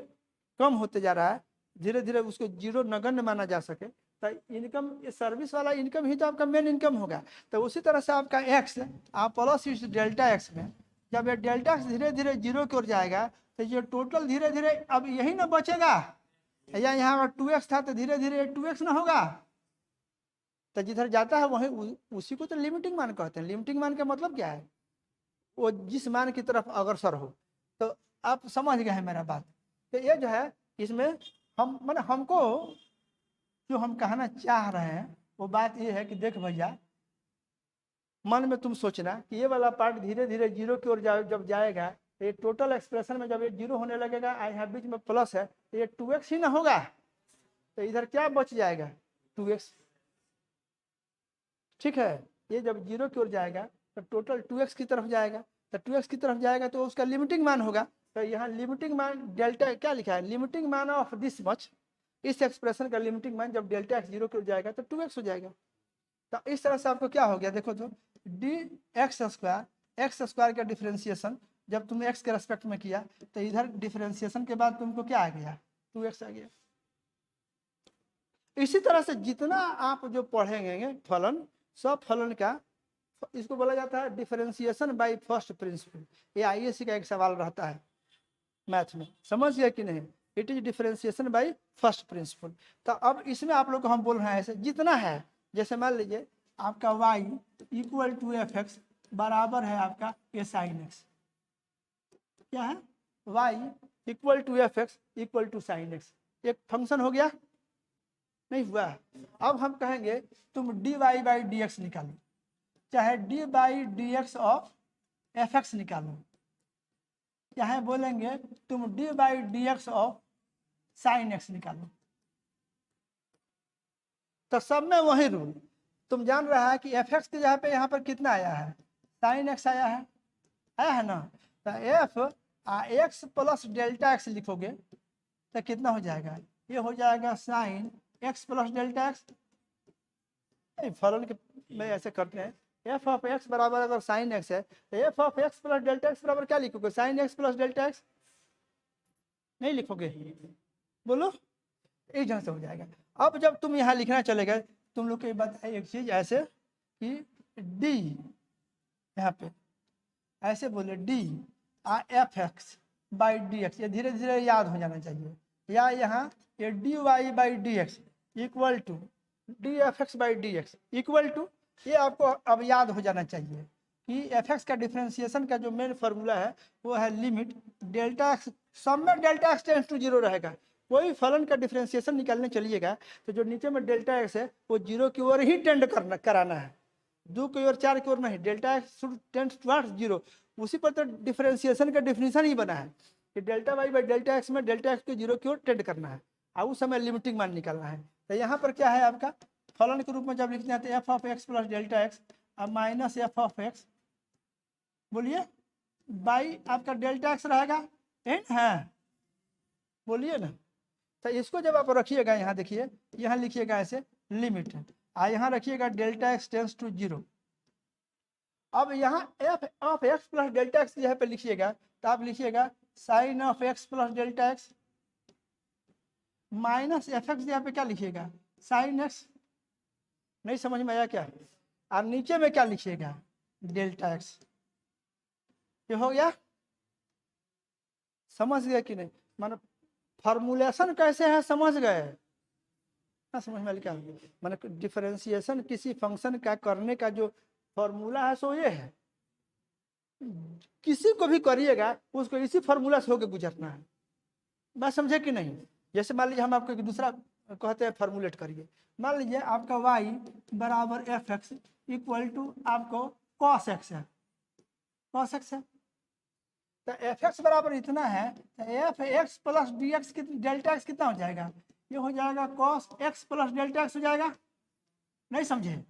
कम होते जा रहा है धीरे धीरे, उसको जीरो नगण्य माना जा सके, तो इनकम, ये सर्विस वाला इनकम ही तो आपका मेन इनकम होगा। तो उसी तरह से आपका एक्स, आप प्लस इस डेल्टा एक्स में, जब ये डेल्टा एक्स धीरे धीरे जीरो की ओर जाएगा तो ये टोटल धीरे धीरे अब यही ना बचेगा, या यहाँ अगर 2x था तो धीरे धीरे 2x ना होगा। तो जिधर जाता है वही उसी को तो लिमिटिंग मान कहते हैं। लिमिटिंग मान का मतलब क्या है? वो जिस मान की तरफ अग्रसर हो। तो आप समझ गए हैं मेरा बात? तो ये जो है इसमें हम माने हमको जो हम कहना चाह रहे हैं वो बात ये है कि देख भैया, मन में तुम सोचना कि ये वाला पार्ट धीरे धीरे जीरो की ओर जब जाएगा तो ये टोटल एक्सप्रेशन में जब ये जीरो होने लगेगा, यहाँ बीच में प्लस है तो ये 2x ही ना होगा। तो इधर क्या बच जाएगा? 2x। ठीक है, ये जब जीरो की ओर जाएगा तो टोटल 2x की तरफ जाएगा, तो 2x की तरफ जाएगा तो उसका लिमिटिंग मान होगा। तो यहाँ लिमिटिंग मान डेल्टा क्या लिखा है? लिमिटिंग मान ऑफ दिस मच। इस एक्सप्रेशन का लिमिटिंग मान जब डेल्टा एक्स जीरो की ओर जाएगा तो 2x हो जाएगा। तो इस तरह से आपको क्या हो गया देखो तो, डी एक्स स्क्वायर का डिफ्रेंसिएशन जब तुमने एक्स के रेस्पेक्ट में किया तो इधर डिफरेंशिएशन के बाद तुमको क्या आ गया, 2x आ गया। इसी तरह से जितना आप जो पढ़ेंगे फलन, सब फलन का इसको बोला जाता है डिफरेंशिएशन बाय फर्स्ट प्रिंसिपल। ये आईएससी का एक सवाल रहता है मैथ में, समझ गया कि नहीं। It is differentiation by first principle. तो अब इसमें आप लोग को हम बोल रहे हैं ऐसे जितना है, जैसे मान लीजिए आपका y equal to f x बराबर है आपका ए साइन एक्स। क्या है, y equal to f x equal to sine x. एक फंक्शन हो गया, नहीं हुआ। अब हम कहेंगे तुम dy बाई डी एक्स निकालो, चाहे D by D x of F x निकालो, चाहे बोलेंगे तुम D by D x of sine x निकालो। तो सब में वही रूल। तुम जान रहा है कि एफ एक्स के जगह पे यहाँ पर कितना आया है, साइन एक्स आया है ना। तो f x plus delta x लिखोगे तो कितना हो जाएगा, ये हो जाएगा sine x plus delta x. फलन के में ऐसे करते हैं, एफ ऑफ एक्स बराबर अगर साइन एक्स है तो F of x plus delta x बराबर क्या लिखोगे, sine x plus delta x. नहीं लिखोगे, बोलो, एक जन से हो जाएगा। अब जब तुम यहाँ लिखना चले गए, तुम लोग को बताइए एक चीज ऐसे कि डी, यहाँ पे ऐसे बोले D f x by D x, ये धीरे धीरे याद हो जाना चाहिए। या यहाँ ये d Y by D x equal to d f x by D x equal to, ये आपको अब याद हो जाना चाहिए कि एफ एक्स का डिफरेंशिएशन का जो मेन फार्मूला है वो है लिमिट डेल्टा एक्स, सब में delta x tends to zero रहेगा। कोई फलन का डिफरेंशिएशन निकालने चलिएगा तो जो नीचे में डेल्टा एक्स है वो जीरो की ओर ही टेंड कराना है, 2 की ओर 4 की ओर नहीं। Delta x should tend towards zero, उसी पर तो डिफरेंशिएशन का डिफिनीशन ही बना है कि delta Y by delta x में डेल्टा एक्स को जीरो की ओर टेंड करना है और उस समय लिमिटिंग मान निकालना है। तो यहाँ पर क्या है आपका फलन के रूप में जब लिखते हैं तो F of x plus delta x और माइनस एफ ऑफ एक्स, बोलिए बाई आपका डेल्टा एक्स रहेगा, है बोलिए ना। तो इसको जब आप रखिएगा यहाँ देखिए, यहाँ लिखिएगा ऐसे लिमिट और यहाँ रखिएगा delta x tends to zero. अब यहाँ f of x plus delta x यहाँ पे लिखिएगा तो आप लिखिएगा sine of x plus delta x minus f x, यहाँ पे क्या लिखिएगा साइन एक्स। नहीं समझ में आया क्या, और नीचे में क्या लिखिएगा डेल्टा एक्स। ये हो गया, समझ गए कि नहीं। मानो फॉर्मुलेशन कैसे है समझ गए ना, समझ में क्या माने डिफरेंशिएशन किसी फंक्शन का करने का जो फॉर्मूला है सो ये है। किसी को भी करिएगा उसको इसी फॉर्मूला से होकर गुजरना है, बात समझे कि नहीं। जैसे मान लीजिए हम आपको एक दूसरा कहते हैं फॉर्मुलेट करिए, मान लीजिए आपका y बराबर एफ एक्स इक्वल टू आपको कॉस एक्स है, कॉस एक्स है। तो एफ एक्स बराबर इतना है तो f x plus D x delta x कितना हो जाएगा, ये हो जाएगा cos x plus delta x हो जाएगा। नहीं समझे।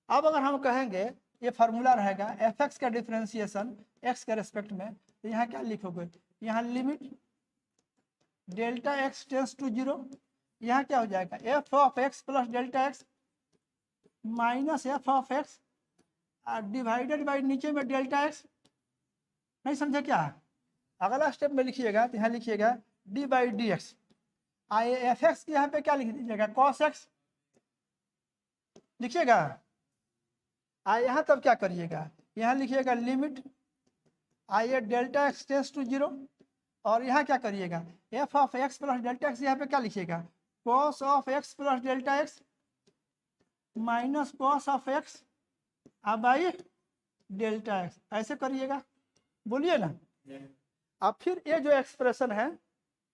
अब अगर हम कहेंगे ये फार्मूला रहेगा एफ एक्स का डिफरेंशिएशन एक्स के रेस्पेक्ट में, तो यहाँ क्या लिखोगे, यहाँ limit delta x tends to zero, यहाँ क्या हो जाएगा f of x plus delta x minus f of x divided by नीचे में डेल्टा एक्स। नहीं समझे क्या। अगला स्टेप में लिखिएगा तो यहाँ लिखिएगा D by D x, I F x के यहाँ पे क्या लिख दीजिएगा कॉस एक्स लिखिएगा। यहाँ तब क्या करिएगा, यहाँ लिखिएगा लिमिट आई delta x tends to zero, और यहाँ क्या करिएगा f of x plus delta x, यहाँ पे क्या लिखिएगा cos of x plus delta x minus cos of x by delta x, ऐसे करिएगा, बोलिए ना। अब फिर ये जो एक्सप्रेशन है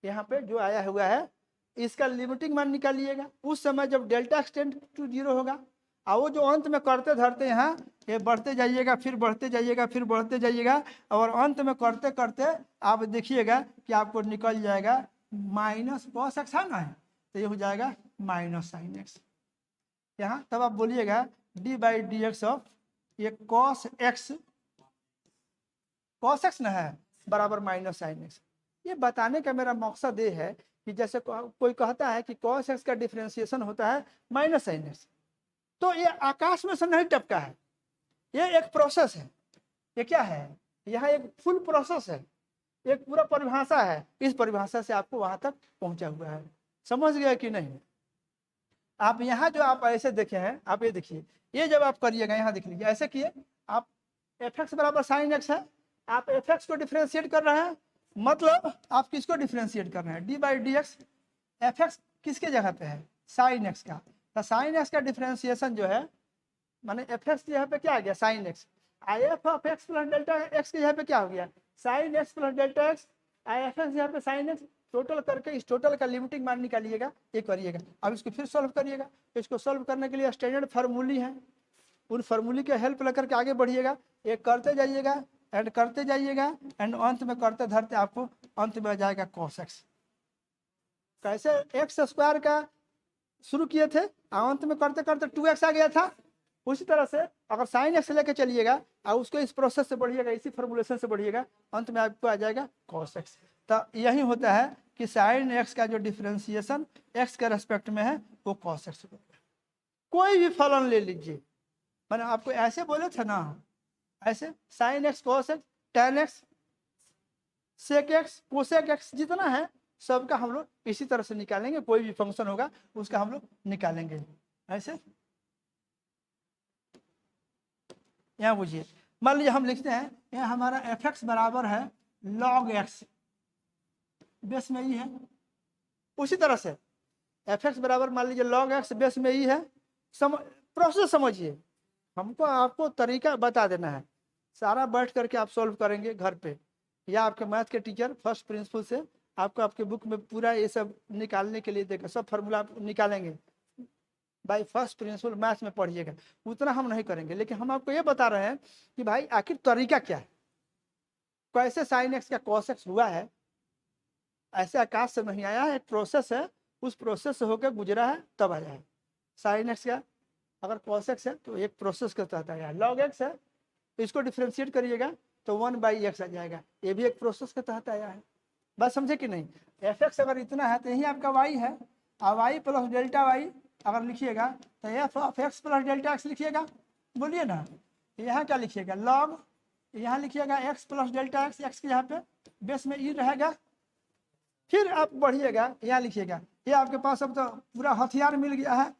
यहाँ पे जो आया हुआ है इसका लिमिटिंग मान निकालिएगा। उस समय जब delta x tend to zero होगा और वो जो अंत में करते धरते यहाँ ये बढ़ते जाइएगा, फिर बढ़ते जाइएगा, फिर बढ़ते जाइएगा, और अंत में करते करते आप देखिएगा कि आपको निकल जाएगा माइनस कॉस एक्स है ना, तो ये हो जाएगा माइनस साइन एक्स यहाँ। तब आप बोलिएगा D by D x of ये कॉस एक्स ना है बराबर माइनस साइन एक्स। ये बताने का मेरा मकसद ये है कि जैसे कोई कहता है कि कॉस एक्स का डिफरेंशिएशन होता है माइनस साइन एक्स, तो ये आकाश में से नहीं टपका है, ये एक प्रोसेस है। ये क्या है, यहाँ एक फुल प्रोसेस है, एक पूरा परिभाषा है, इस परिभाषा से आपको वहां तक पहुंचा हुआ है। समझ गया कि नहीं? आप यहाँ जो आप ऐसे देखे हैं, आप ये देखिए, ये जब आप करिएगा यहाँ देख लीजिए, ऐसे किए आप, एफ एक्स बराबर साइन एक्स है, आप एफ एक्स को डिफ्रेंशिएट कर रहे हैं, मतलब आप किसको डिफ्रेंशिएट कर रहे हैं, D by D x. F x किसके जगह पे है, साइन एक्स का, तो साइन एक्स का डिफ्रेंशिएशन जो है, माने एफ एक्स की जगह पे क्या आ गया, sine x. I F of x plus delta x की जगह पे क्या हो गया, sine x plus delta x. I F x यहाँ पे साइन एक्स, टोटल करके इस टोटल का लिमिटिंग मान निकालिएगा, ये करिएगा। अब इसको फिर सॉल्व करिएगा, इसको सॉल्व करने के लिए स्टैंडर्ड फार्मूली है, उन फार्मूली के हेल्प लेकर के आगे बढ़िएगा, एक करते जाइएगा, ऐड करते जाइएगा, एंड अंत में करते धरते आपको अंत में आ जाएगा cos x। कैसे एक्स स्क्वायर का शुरू किए थे, अंत में करते करते 2x आ गया था, उसी तरह से अगर साइन एक्स लेके चलिएगा और उसको इस प्रोसेस से बढ़िएगा, इसी फॉर्मूलेशन से बढ़िएगा, अंत में आपको आ जाएगा cos x। तो यही होता है कि साइन एक्स का जो डिफ्रेंसिएशन एक्स के रेस्पेक्ट में है वो cos x होगा। कोई भी फलन ले लीजिए, मैंने आपको ऐसे बोले थे ना, ऐसे sine x cos x tan x sec x cosec x जितना है सबका हम लोग इसी तरह से निकालेंगे, कोई भी फंक्शन होगा उसका हम लोग निकालेंगे ऐसे। यहाँ बुझिए, मान लीजिए हम लिखते हैं यहाँ हमारा एफ एक्स बराबर है log x, बेस में ही है, उसी तरह से एफ एक्स बराबर मान लीजिए log x बेस में ही है। प्रोसेस समझिए, हमको आपको तरीका बता देना है, सारा बैठ करके आप सॉल्व करेंगे घर पे, या आपके मैथ के टीचर फर्स्ट प्रिंसिपल से आपको आपके बुक में पूरा ये सब निकालने के लिए देगा, सब फार्मूला आप निकालेंगे, भाई फर्स्ट प्रिंसिपल मैथ्स में पढ़िएगा, उतना हम नहीं करेंगे, लेकिन हम आपको ये बता रहे हैं कि भाई आखिर तरीका क्या है, कैसे साइन एक्स का cos x हुआ है, ऐसे आकाश से नहीं आया है, एक प्रोसेस है, उस प्रोसेस से होकर गुजरा है तब आया है। साइन एक्स का अगर cos x है तो एक प्रोसेस के तहत आया है, log x है तो इसको डिफ्रेंशिएट करिएगा तो 1/x आ जाएगा, ये भी एक प्रोसेस के तहत आया है। बात समझे कि नहीं? एफ एक्स अगर इतना है तो यही आपका y है, और y प्लस डेल्टा y अगर लिखिएगा तो F of x plus delta x लिखिएगा, बोलिए ना, यहाँ क्या लिखिएगा log, यहाँ लिखिएगा x plus delta x, X के यहाँ पे बेस में ई रहेगा, फिर आप बढ़िएगा यहाँ लिखिएगा, ये आपके पास अब तो पूरा हथियार मिल गया है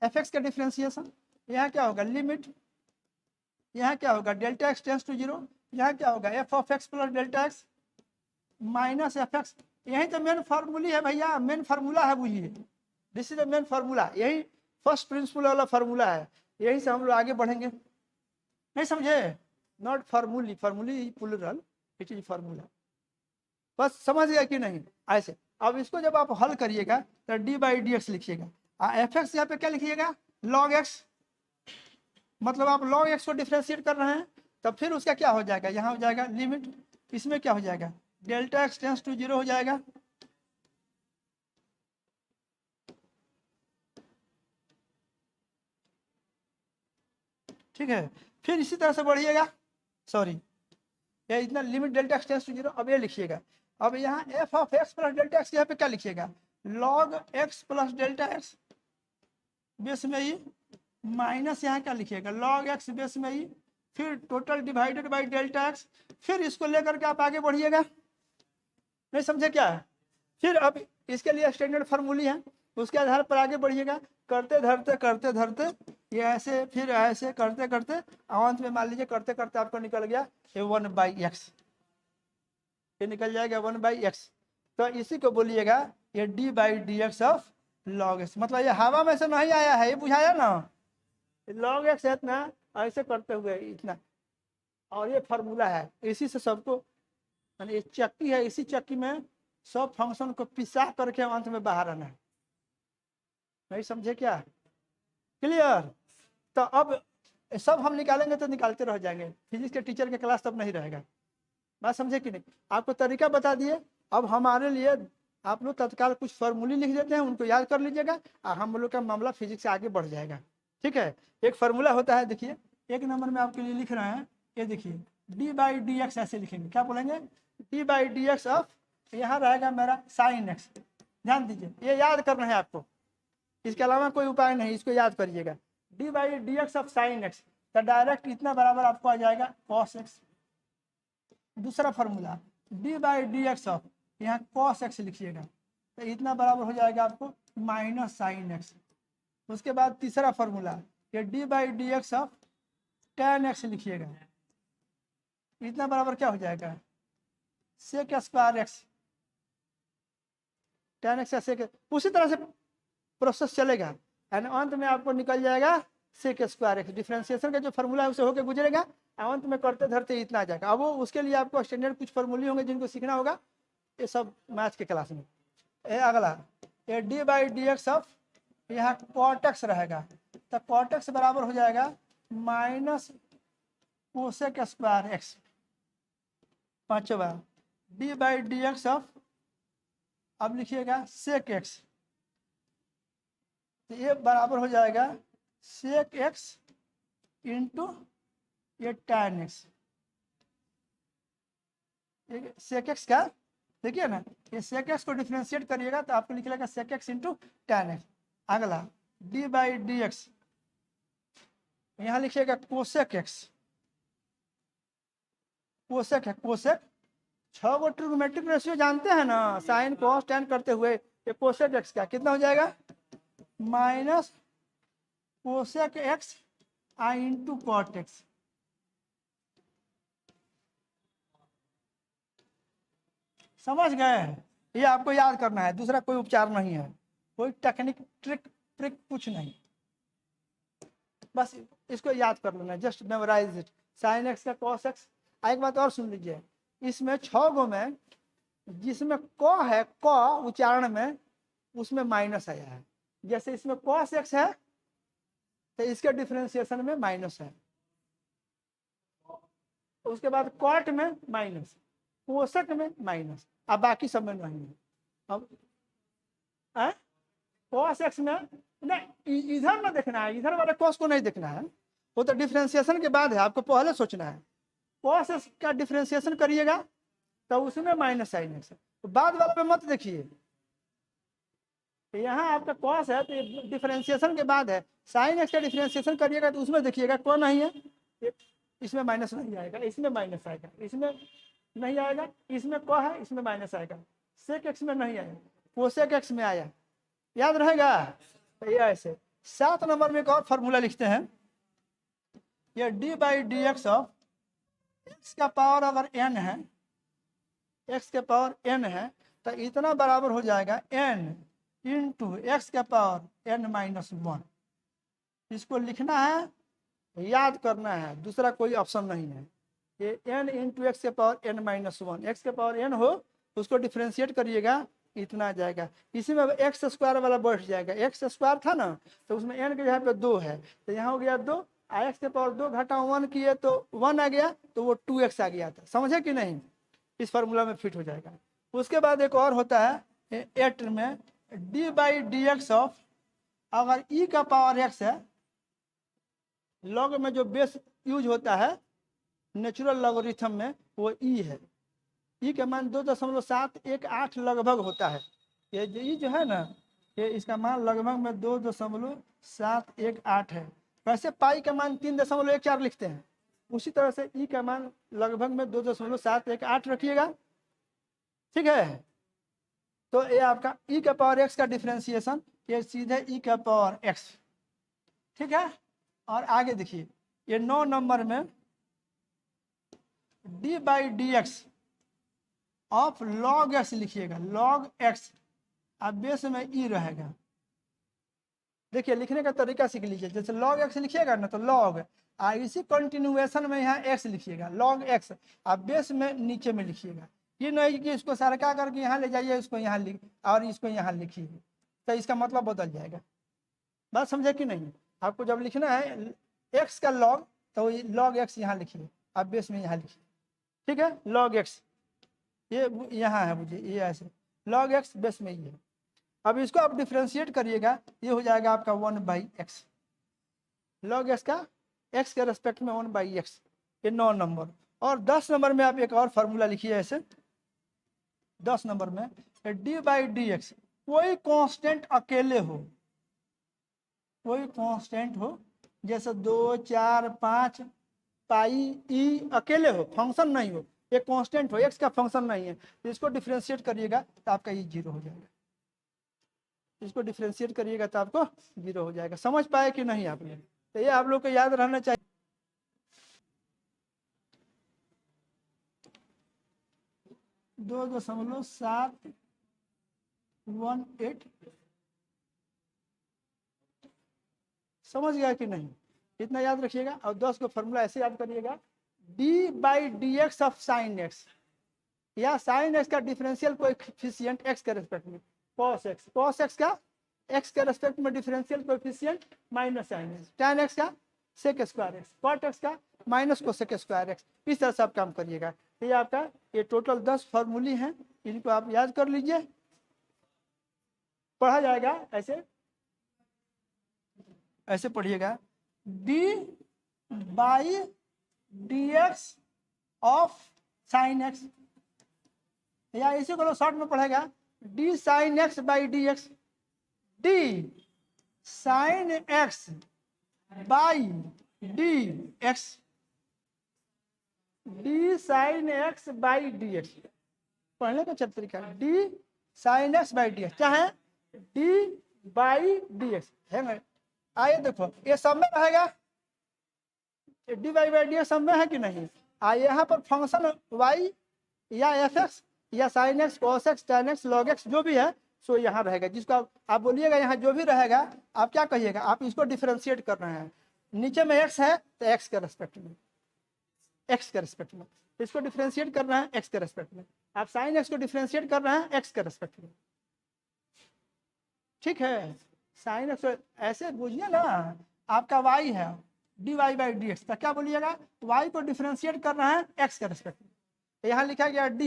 एफ एक्स का डिफ्रेंसिएशन। यहाँ क्या होगा लिमिट, यहाँ क्या होगा डेल्टा एक्स टेंस टू 0, यहाँ क्या होगा F of x plus delta x minus f x, यही तो मेन फार्मूली है भैया, मेन फार्मूला है, बुझिए this is the main formula, यही फर्स्ट प्रिंसिपल वाला फार्मूला है, यही से हम लोग आगे बढ़ेंगे। नहीं समझे? Not formulae, formulae plural, it is formula, बस समझ गया कि नहीं? ऐसे अब इसको जब आप हल करिएगा तो डी बाई डी एक्स लिखिएगा, एफ एक्स यहाँ पे क्या लिखिएगा log x, मतलब आप log x को डिफ्रेंशिएट कर रहे हैं, तब फिर उसका क्या हो जाएगा, यहाँ हो जाएगा लिमिट, इसमें क्या हो जाएगा डेल्टा एक्स टेंस टू 0 हो जाएगा, ठीक है। फिर इसी तरह से बढ़िएगा, सॉरी ये इतना limit delta x tends to 0, अब ये लिखिएगा, अब यहाँ f of x plus delta x यहाँ पे क्या लिखिएगा log x plus delta x base में ही माइनस यहाँ क्या लिखिएगा log x बेस में ही, फिर total divided by delta x, फिर इसको लेकर के आप आगे बढ़िएगा। नहीं समझे क्या है? फिर अब इसके लिए स्टैंडर्ड फार्मूली है, उसके आधार पर आगे बढ़िएगा, करते धरते ये ऐसे फिर ऐसे करते करते अंत में मान लीजिए करते करते आपको निकल गया ये 1/x, ये निकल जाएगा 1/x, तो इसी को बोलिएगा ये d by D x of log x, मतलब ये हवा में से नहीं आया है, ये बुझाया ना, log x है इतना, ऐसे करते हुए इतना, और ये फार्मूला है, इसी से सबको, ये चक्की है, इसी चक्की में सब फंक्शन को पिसा करके अंत में बाहर आना है। नहीं समझे क्या? क्लियर? तो अब सब हम निकालेंगे तो निकालते रह जाएंगे, फिजिक्स के टीचर के क्लास तब नहीं रहेगा। बात समझे कि नहीं? आपको तरीका बता दिए, अब हमारे लिए आप लोग तत्काल कुछ फार्मूले लिख देते हैं, उनको याद कर लीजिएगा, और हम लोग का मामला फिजिक्स से आगे बढ़ जाएगा। ठीक है, एक फार्मूला होता है, देखिए 1 नंबर में आपके लिए लिख रहे हैं, ये देखिए डी बाई डी एक्स, ऐसे लिखेंगे, क्या बोलेंगे D by D x of, यहाँ रहेगा मेरा साइन एक्स, ध्यान दीजिए ये याद करना है आपको, इसके अलावा कोई उपाय नहीं, इसको याद करिएगा, D by D x of sine x, तो डायरेक्ट इतना बराबर आपको आ जाएगा cos x, दूसरा formula D by D x of, यहाँ कॉस एक्स लिखिएगा तो इतना बराबर हो जाएगा आपको माइनस साइन एक्स। उसके बाद तीसरा फॉर्मूला ये d by D x of tan x लिखिएगा, इतना बराबर क्या हो जाएगा sec square x, tan x sec. उसी तरह से प्रोसेस चलेगा एंड अंत में आपको निकल जाएगा सेक स्क्वायर एक्स। डिफरेंशिएशन का जो फॉर्मूला है उसे होकर गुजरेगा, अंत में करते धरते इतना आ जाएगा। अब वो उसके लिए आपको स्टैंडर्ड कुछ फॉर्मूले होंगे जिनको सीखना होगा, ये सब मैथ्स के क्लास में। ये अगला ये d by D x of यहाँ कॉट एक्स रहेगा तो कॉट एक्स बराबर हो जाएगा माइनस कोसेक स्क्वायर एक्स। पांचवा D by D x of, अब लिखिएगा सेक एक्स, तो ये बराबर हो जाएगा सेक एक्स इंटू ये टैन एक्स। सेक एक्स का देखिए ना, ये सेक एक्स को डिफ्रेंशिएट करिएगा तो आपको निकलेगा sec x into tan x. अगला डी बाई डी एक्स, यहाँ लिखिएगा कोसेक एक्स, कोसेक है कोसेक, 6 गो ट्रिग्नोमेट्रिक रेशियो जानते हैं ना, साइन कॉस टैन करते हुए, ये कोसेक एक्स का कितना हो जाएगा माइनस कोसेक एक्स आई इंटू कॉट एक्स। समझ गए, ये आपको याद करना है, दूसरा कोई उपचार नहीं है, कोई टेक्निक ट्रिक ट्रिक कुछ नहीं, बस इसको याद कर लेना, just memorise it. Sine x का कॉस एक्स। एक बात और सुन लीजिए, इसमें 6 गो में जिसमें क है, क उच्चारण में उसमें माइनस आया है। जैसे इसमें कॉस एक्स है तो इसके डिफरेंशिएशन में माइनस है, उसके बाद कॉट में माइनस, कोसेक में माइनस, अब बाकी सब में नहीं है। अब कॉस एक्स में नहीं, इधर ना देखना है, इधर वाले कॉस को नहीं देखना है, वो तो डिफरेंशिएशन के बाद है, आपको पहले सोचना है। कॉस एक्स का डिफरेंशिएशन करिएगा तो उसमें माइनस साइन एक्स है, तो बाद वाले पे मत देखिए। यहाँ आपका कॉस है तो डिफरेंशिएशन के बाद है, साइन एक्स का डिफरेंशिएशन करिएगा तो उसमें देखिएगा कौन नहीं है, इसमें माइनस नहीं आएगा, इसमें माइनस आएगा, इसमें नहीं आएगा, इसमें क है इसमें माइनस आएगा, सेक एक्स में नहीं आएगा, कोसेक एक्स में आया, याद रहेगा। तो ये ऐसे 7 नंबर में एक और फॉर्मूला लिखते हैं, ये d by D x of x का पावर अगर n है, एक्स के पावर n है तो इतना बराबर हो जाएगा n इंटू एक्स का पावर n माइनस 1। इसको लिखना है, याद करना है, दूसरा कोई ऑप्शन नहीं है। ये n इंटू एक्स के पावर n माइनस 1, एक्स के पावर n हो उसको डिफ्रेंशिएट करिएगा, इतना आ जाएगा। इसी में एक्स स्क्वायर वाला बैठ जाएगा, एक्स स्क्वायर था ना तो उसमें n के यहाँ पे 2 है तो यहाँ हो गया 2, एक्स के पावर 2 घटा 1 किए तो 1 आ गया, तो वो 2x आ गया था, समझे कि नहीं, इस फार्मूला में फिट हो जाएगा। उसके बाद एक और होता है 8 में D by D x of, अगर e का पावर x है, लॉग में जो बेस यूज होता है नेचुरल लॉगरिथम में वो e है, e का मान 2.718 लगभग होता है, ये e जो है ना ये इसका मान लगभग में 2.718 है। वैसे पाई का मान 3.14 लिखते हैं, उसी तरह से e का मान लगभग में 2.718 रखिएगा, ठीक है। तो ये आपका e का पावर x का डिफरेंशिएशन, ये सीधे e का पावर x, ठीक है। और आगे देखिए ये 9 नंबर में d by D x of log x लिखिएगा, लॉग x, अब बेस में e रहेगा। देखिए लिखने का तरीका सीख लीजिए, जैसे लॉग x लिखिएगा ना तो लॉग, इसी कंटिन्यूएशन में यहाँ x लिखिएगा लॉग x, अब बेस में नीचे में लिखिएगा, ये नहीं कि इसको सरका करके यहाँ ले जाइए, इसको यहाँ लिख और इसको यहाँ लिखिए तो इसका मतलब बदल जाएगा। बात समझे कि नहीं, आपको जब लिखना है x का लॉग तो लॉग x यहाँ लिखिए, आप बेस में यहाँ लिखिए, ठीक है। लॉग x ये यहाँ है, मुझे ये ऐसे लॉग x बेस में ये है। अब इसको आप डिफ्रेंशिएट करिएगा, ये हो जाएगा आपका 1/x, लॉग x का x के रेस्पेक्ट में 1/x, ये 9 नंबर। और 10 नंबर में आप एक और फार्मूला लिखिए ऐसे, 10 नंबर में डी बाई डी एक्स, कोई कांस्टेंट अकेले हो, कोई कांस्टेंट हो, जैसे 2, 4, 5 पाई ई अकेले हो, फंक्शन नहीं हो, एक कांस्टेंट हो, एक्स का फंक्शन नहीं है, तो इसको डिफ्रेंशिएट करिएगा तो आपका ये 0 हो जाएगा। इसको डिफ्रेंशिएट करिएगा तो आपको 0 हो जाएगा। समझ पाए कि नहीं आपने? तो ये आप लोग को याद रहना चाहिए। 2.718 समझ गया कि नहीं? इतना याद रखिएगा। और 10 को फॉर्मूला ऐसे याद करिएगा, d/dx ऑफ साइन एक्स, या साइन एक्स का डिफरेंशियल कोएफिशिएंट एक्स के रेस्पेक्ट में, cos x, cos x का एक्स के रेस्पेक्ट में differential coefficient minus sine x, tan x का sec square x, cot x का माइनस कोसेक स्क्वायर एक्स। इस तरह से आप काम करिएगा। तो ये आपका ये टोटल 10 फॉर्मूले हैं, इनको आप याद कर लीजिए। पढ़ा जाएगा ऐसे, ऐसे पढ़िएगा, d/dx ऑफ साइन एक्स, या इसी को शॉर्ट में पढ़ेगा d sine x by D x, d sine x by D x, d sine x by D x. पढ़ने का अच्छा तरीका है, d sine x by D x, चाहे d बाई डी एक्स है। आइए देखो, ये सब में रहेगा, d Y by D x सब में है कि नहीं? यहाँ पर फंक्शन y या एफ एक्स या sine x, cos x, tan x, log x जो भी है सो यहाँ रहेगा। जिसको आप बोलिएगा यहाँ जो भी रहेगा, आप क्या कहिएगा? आप इसको डिफरेंशिएट कर रहे हैं, नीचे में x है तो x के रेस्पेक्ट में, x के रेस्पेक्ट में इसको डिफरेंशिएट कर रहे हैं, x के रेस्पेक्ट में। आप साइन एक्स को डिफरेंशिएट कर रहे हैं x के रेस्पेक्ट में, ठीक है? साइन एक्स ऐसे बुझिए ना, आपका y है d Y by D x, तो क्या बोलिएगा? y को डिफरेंशिएट कर रहे हैं x के रेस्पेक्ट में। तो यहाँ लिखा गया d,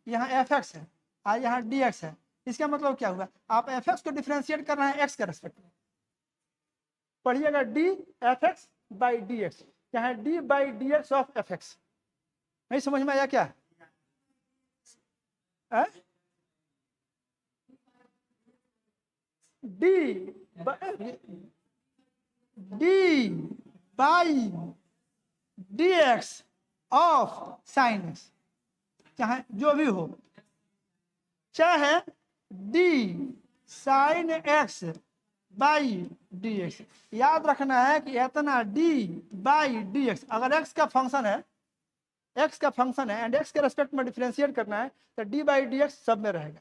यहाँ एफ एक्स है और यहाँ डी एक्स है। इसका मतलब क्या हुआ? आप एफ एक्स को डिफरेंशिएट कर रहे हैं x के रेस्पेक्ट में। पढ़िएगा d F x by D x, चाहे d by D x of F x. नहीं समझ में आया क्या? d by D x of sine x, चाहे जो भी हो, चाहे d sine x by D X. याद रखना है कि इतना d बाई डी एक्स, अगर x का फंक्शन है, x का फंक्शन है एंड x के रेस्पेक्ट में डिफरेंशिएट करना है तो d बाई डी एक्स सब में रहेगा।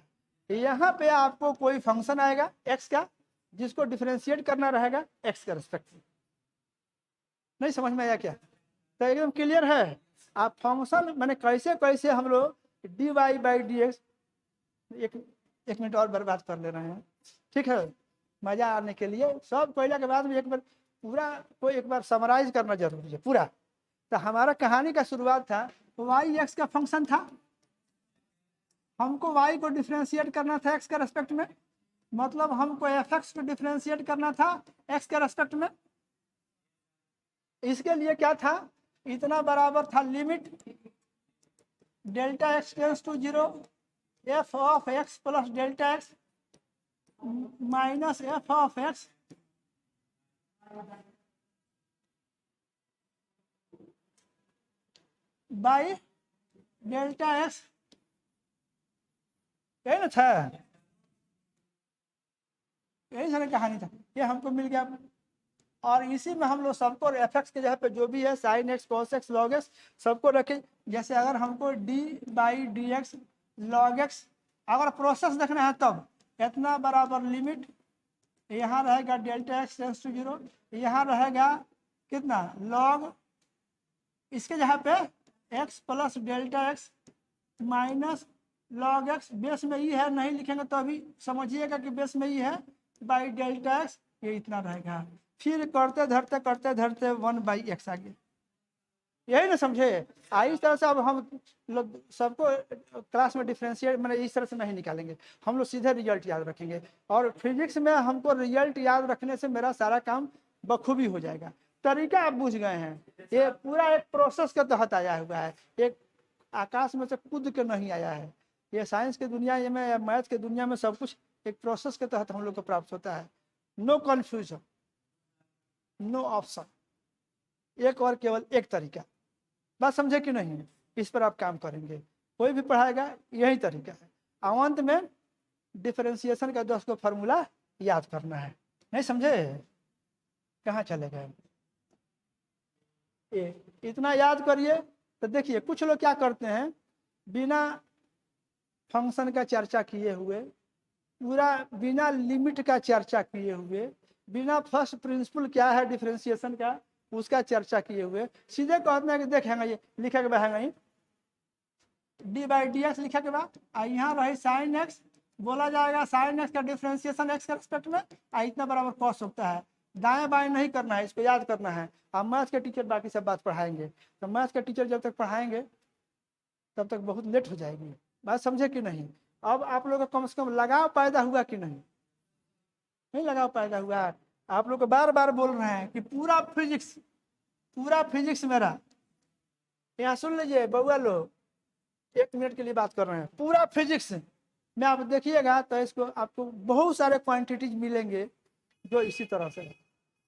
यहाँ पे आपको कोई फंक्शन आएगा x का, जिसको डिफरेंशिएट करना रहेगा x के रेस्पेक्ट में। नहीं समझ में आया क्या? तो एकदम क्लियर है। आप फंक्शन मैंने कैसे कैसे हम लोग d Y by D x, एक मिनट और बर्बाद कर ले रहे हैं, ठीक है? मजा आने के लिए सब कोयला के बाद में एक बार पूरा को एक बार समराइज करना जरूरी है पूरा। तो हमारा कहानी का शुरुआत था, वाई एक्स का फंक्शन था, हमको वाई को डिफरेंशिएट करना था एक्स के रेस्पेक्ट में, मतलब हमको एफ एक्स को डिफरेंशिएट करना था एक्स के रेस्पेक्ट में। इसके लिए क्या था? इतना बराबर था limit delta x tends to 0 f of x plus delta x minus f of x by delta x. यही ना था, यही सारी कहानी था। ये हमको मिल गया और इसी में हम लोग सबको एफ एक्स के जगह पे जो भी है sine x, cos x, log x सबको रखें। जैसे अगर हमको d by D x log x अगर प्रोसेस देखना है तब इतना बराबर लिमिट, यहाँ रहेगा डेल्टा एक्स टेंस टू 0, यहाँ रहेगा कितना लॉग, इसके जगह पे x plus delta x minus log x, base में ही है, नहीं लिखेंगे तो अभी समझिएगा कि बेस में ही है, बाई डेल्टा एक्स, ये इतना रहेगा। फिर करते धरते 1 बाई एक्स आ गया। यही ना समझे? इस तरह से अब हम लोग सबको क्लास में डिफरेंशिएट मैंने इस तरह से नहीं निकालेंगे, हम लोग सीधे रिजल्ट याद रखेंगे। और फिजिक्स में हमको रिजल्ट याद रखने से मेरा सारा काम बखूबी हो जाएगा। तरीका आप बुझ गए हैं, ये पूरा एक प्रोसेस के तहत आया हुआ है, एक आकाश में से कूद के नहीं आया है। ये साइंस के दुनिया में या मैथ के दुनिया में सब कुछ एक प्रोसेस के तहत हम लोग को प्राप्त होता है। नो कन्फ्यूजन, नो ऑप्शन, एक और केवल एक तरीका। बात समझे कि नहीं? इस पर आप काम करेंगे। कोई भी पढ़ाएगा यही तरीका है। अंत में डिफरेंशिएशन का 10 को फार्मूला याद करना है। नहीं समझे? कहाँ चले गए? इतना याद करिए। तो देखिए कुछ लोग क्या करते हैं, बिना फंक्शन का चर्चा किए हुए, पूरा बिना लिमिट का चर्चा किए हुए, बिना फर्स्ट प्रिंसिपल क्या है डिफरेंशिएशन का उसका चर्चा किए हुए सीधे कहते हैं कि देखेंगे ये लिखे के बाद डी बाई डी एक्स लिखे के बाद यहाँ रही साइन एक्स, बोला जाएगा साइन एक्स का डिफरेंशिएशन एक्स के रिस्पेक्ट में इतना बराबर कॉस होता है। दाएं बाएं नहीं करना है, इसको याद करना है। अब मैथ्स के टीचर बाकी सब बात पढ़ाएंगे, तो मैथ्स के टीचर जब तक पढ़ाएंगे तब तक बहुत लेट हो जाएगी। बात समझे कि नहीं? अब आप लोग का कम से कम लगाव पैदा हुआ कि नहीं? नहीं लगाव पैदा हुआ। आप लोग को बार बार बोल रहे हैं कि पूरा फिजिक्स मेरा, यहाँ सुन लीजिए बउआ लोग, 1 मिनट के लिए बात कर रहे हैं। पूरा फिजिक्स में आप देखिएगा तो इसको आपको बहुत सारे क्वांटिटीज मिलेंगे जो इसी तरह से।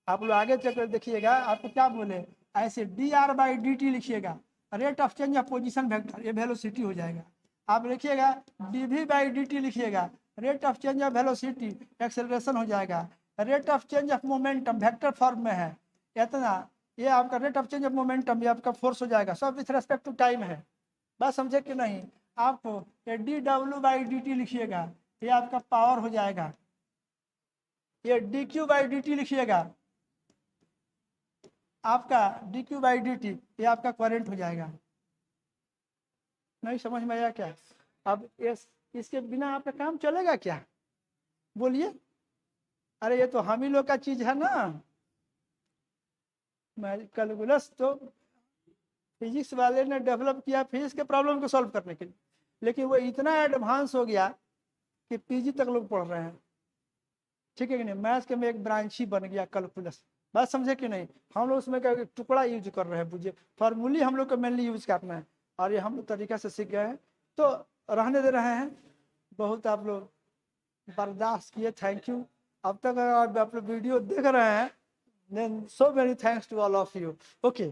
आप लोग आगे चलकर देखिएगा आपको क्या बोले, ऐसे dr/dt लिखिएगा, rate of change of position vector, ये वेलोसिटी हो जाएगा। आप लिखिएगा dv/dt लिखिएगा, rate of change of velocity acceleration हो जाएगा। Rate of change of momentum vector form में है इतना, ये आपका rate of change of momentum, ये आपका फोर्स हो जाएगा, सब विथ रेस्पेक्ट टू टाइम है। बात समझे कि नहीं? आपको ये dw/dt लिखिएगा, ये आपका पावर हो जाएगा। ये dq/dt लिखिएगा, आपका dq/dt ये आपका करंट हो जाएगा। नहीं समझ में आया क्या? अब इसके बिना आपका काम चलेगा क्या? बोलिए। अरे ये तो हम ही लोग का चीज है ना। कैलकुलस तो फिजिक्स वाले ने डेवलप किया फिजिक्स के प्रॉब्लम को सॉल्व करने के लिए, लेकिन वो इतना एडवांस हो गया कि पीजी तक लोग पढ़ रहे हैं। ठीक है कि नहीं? मैथ्स के में एक ब्रांच ही बन गया कैलकुलस। बात समझे कि नहीं? हम लोग उसमें टुकड़ा यूज कर रहे हैं, बुझिए फार्मूली हम लोग को मेनली यूज करना है, और ये हम लोग तरीका से सीख गए हैं तो रहने दे रहे हैं। बहुत आप लोग बर्दाश्त किए, थैंक यू। अब तक आप लोग वीडियो देख रहे हैं, then so many thanks to all of you. Okay.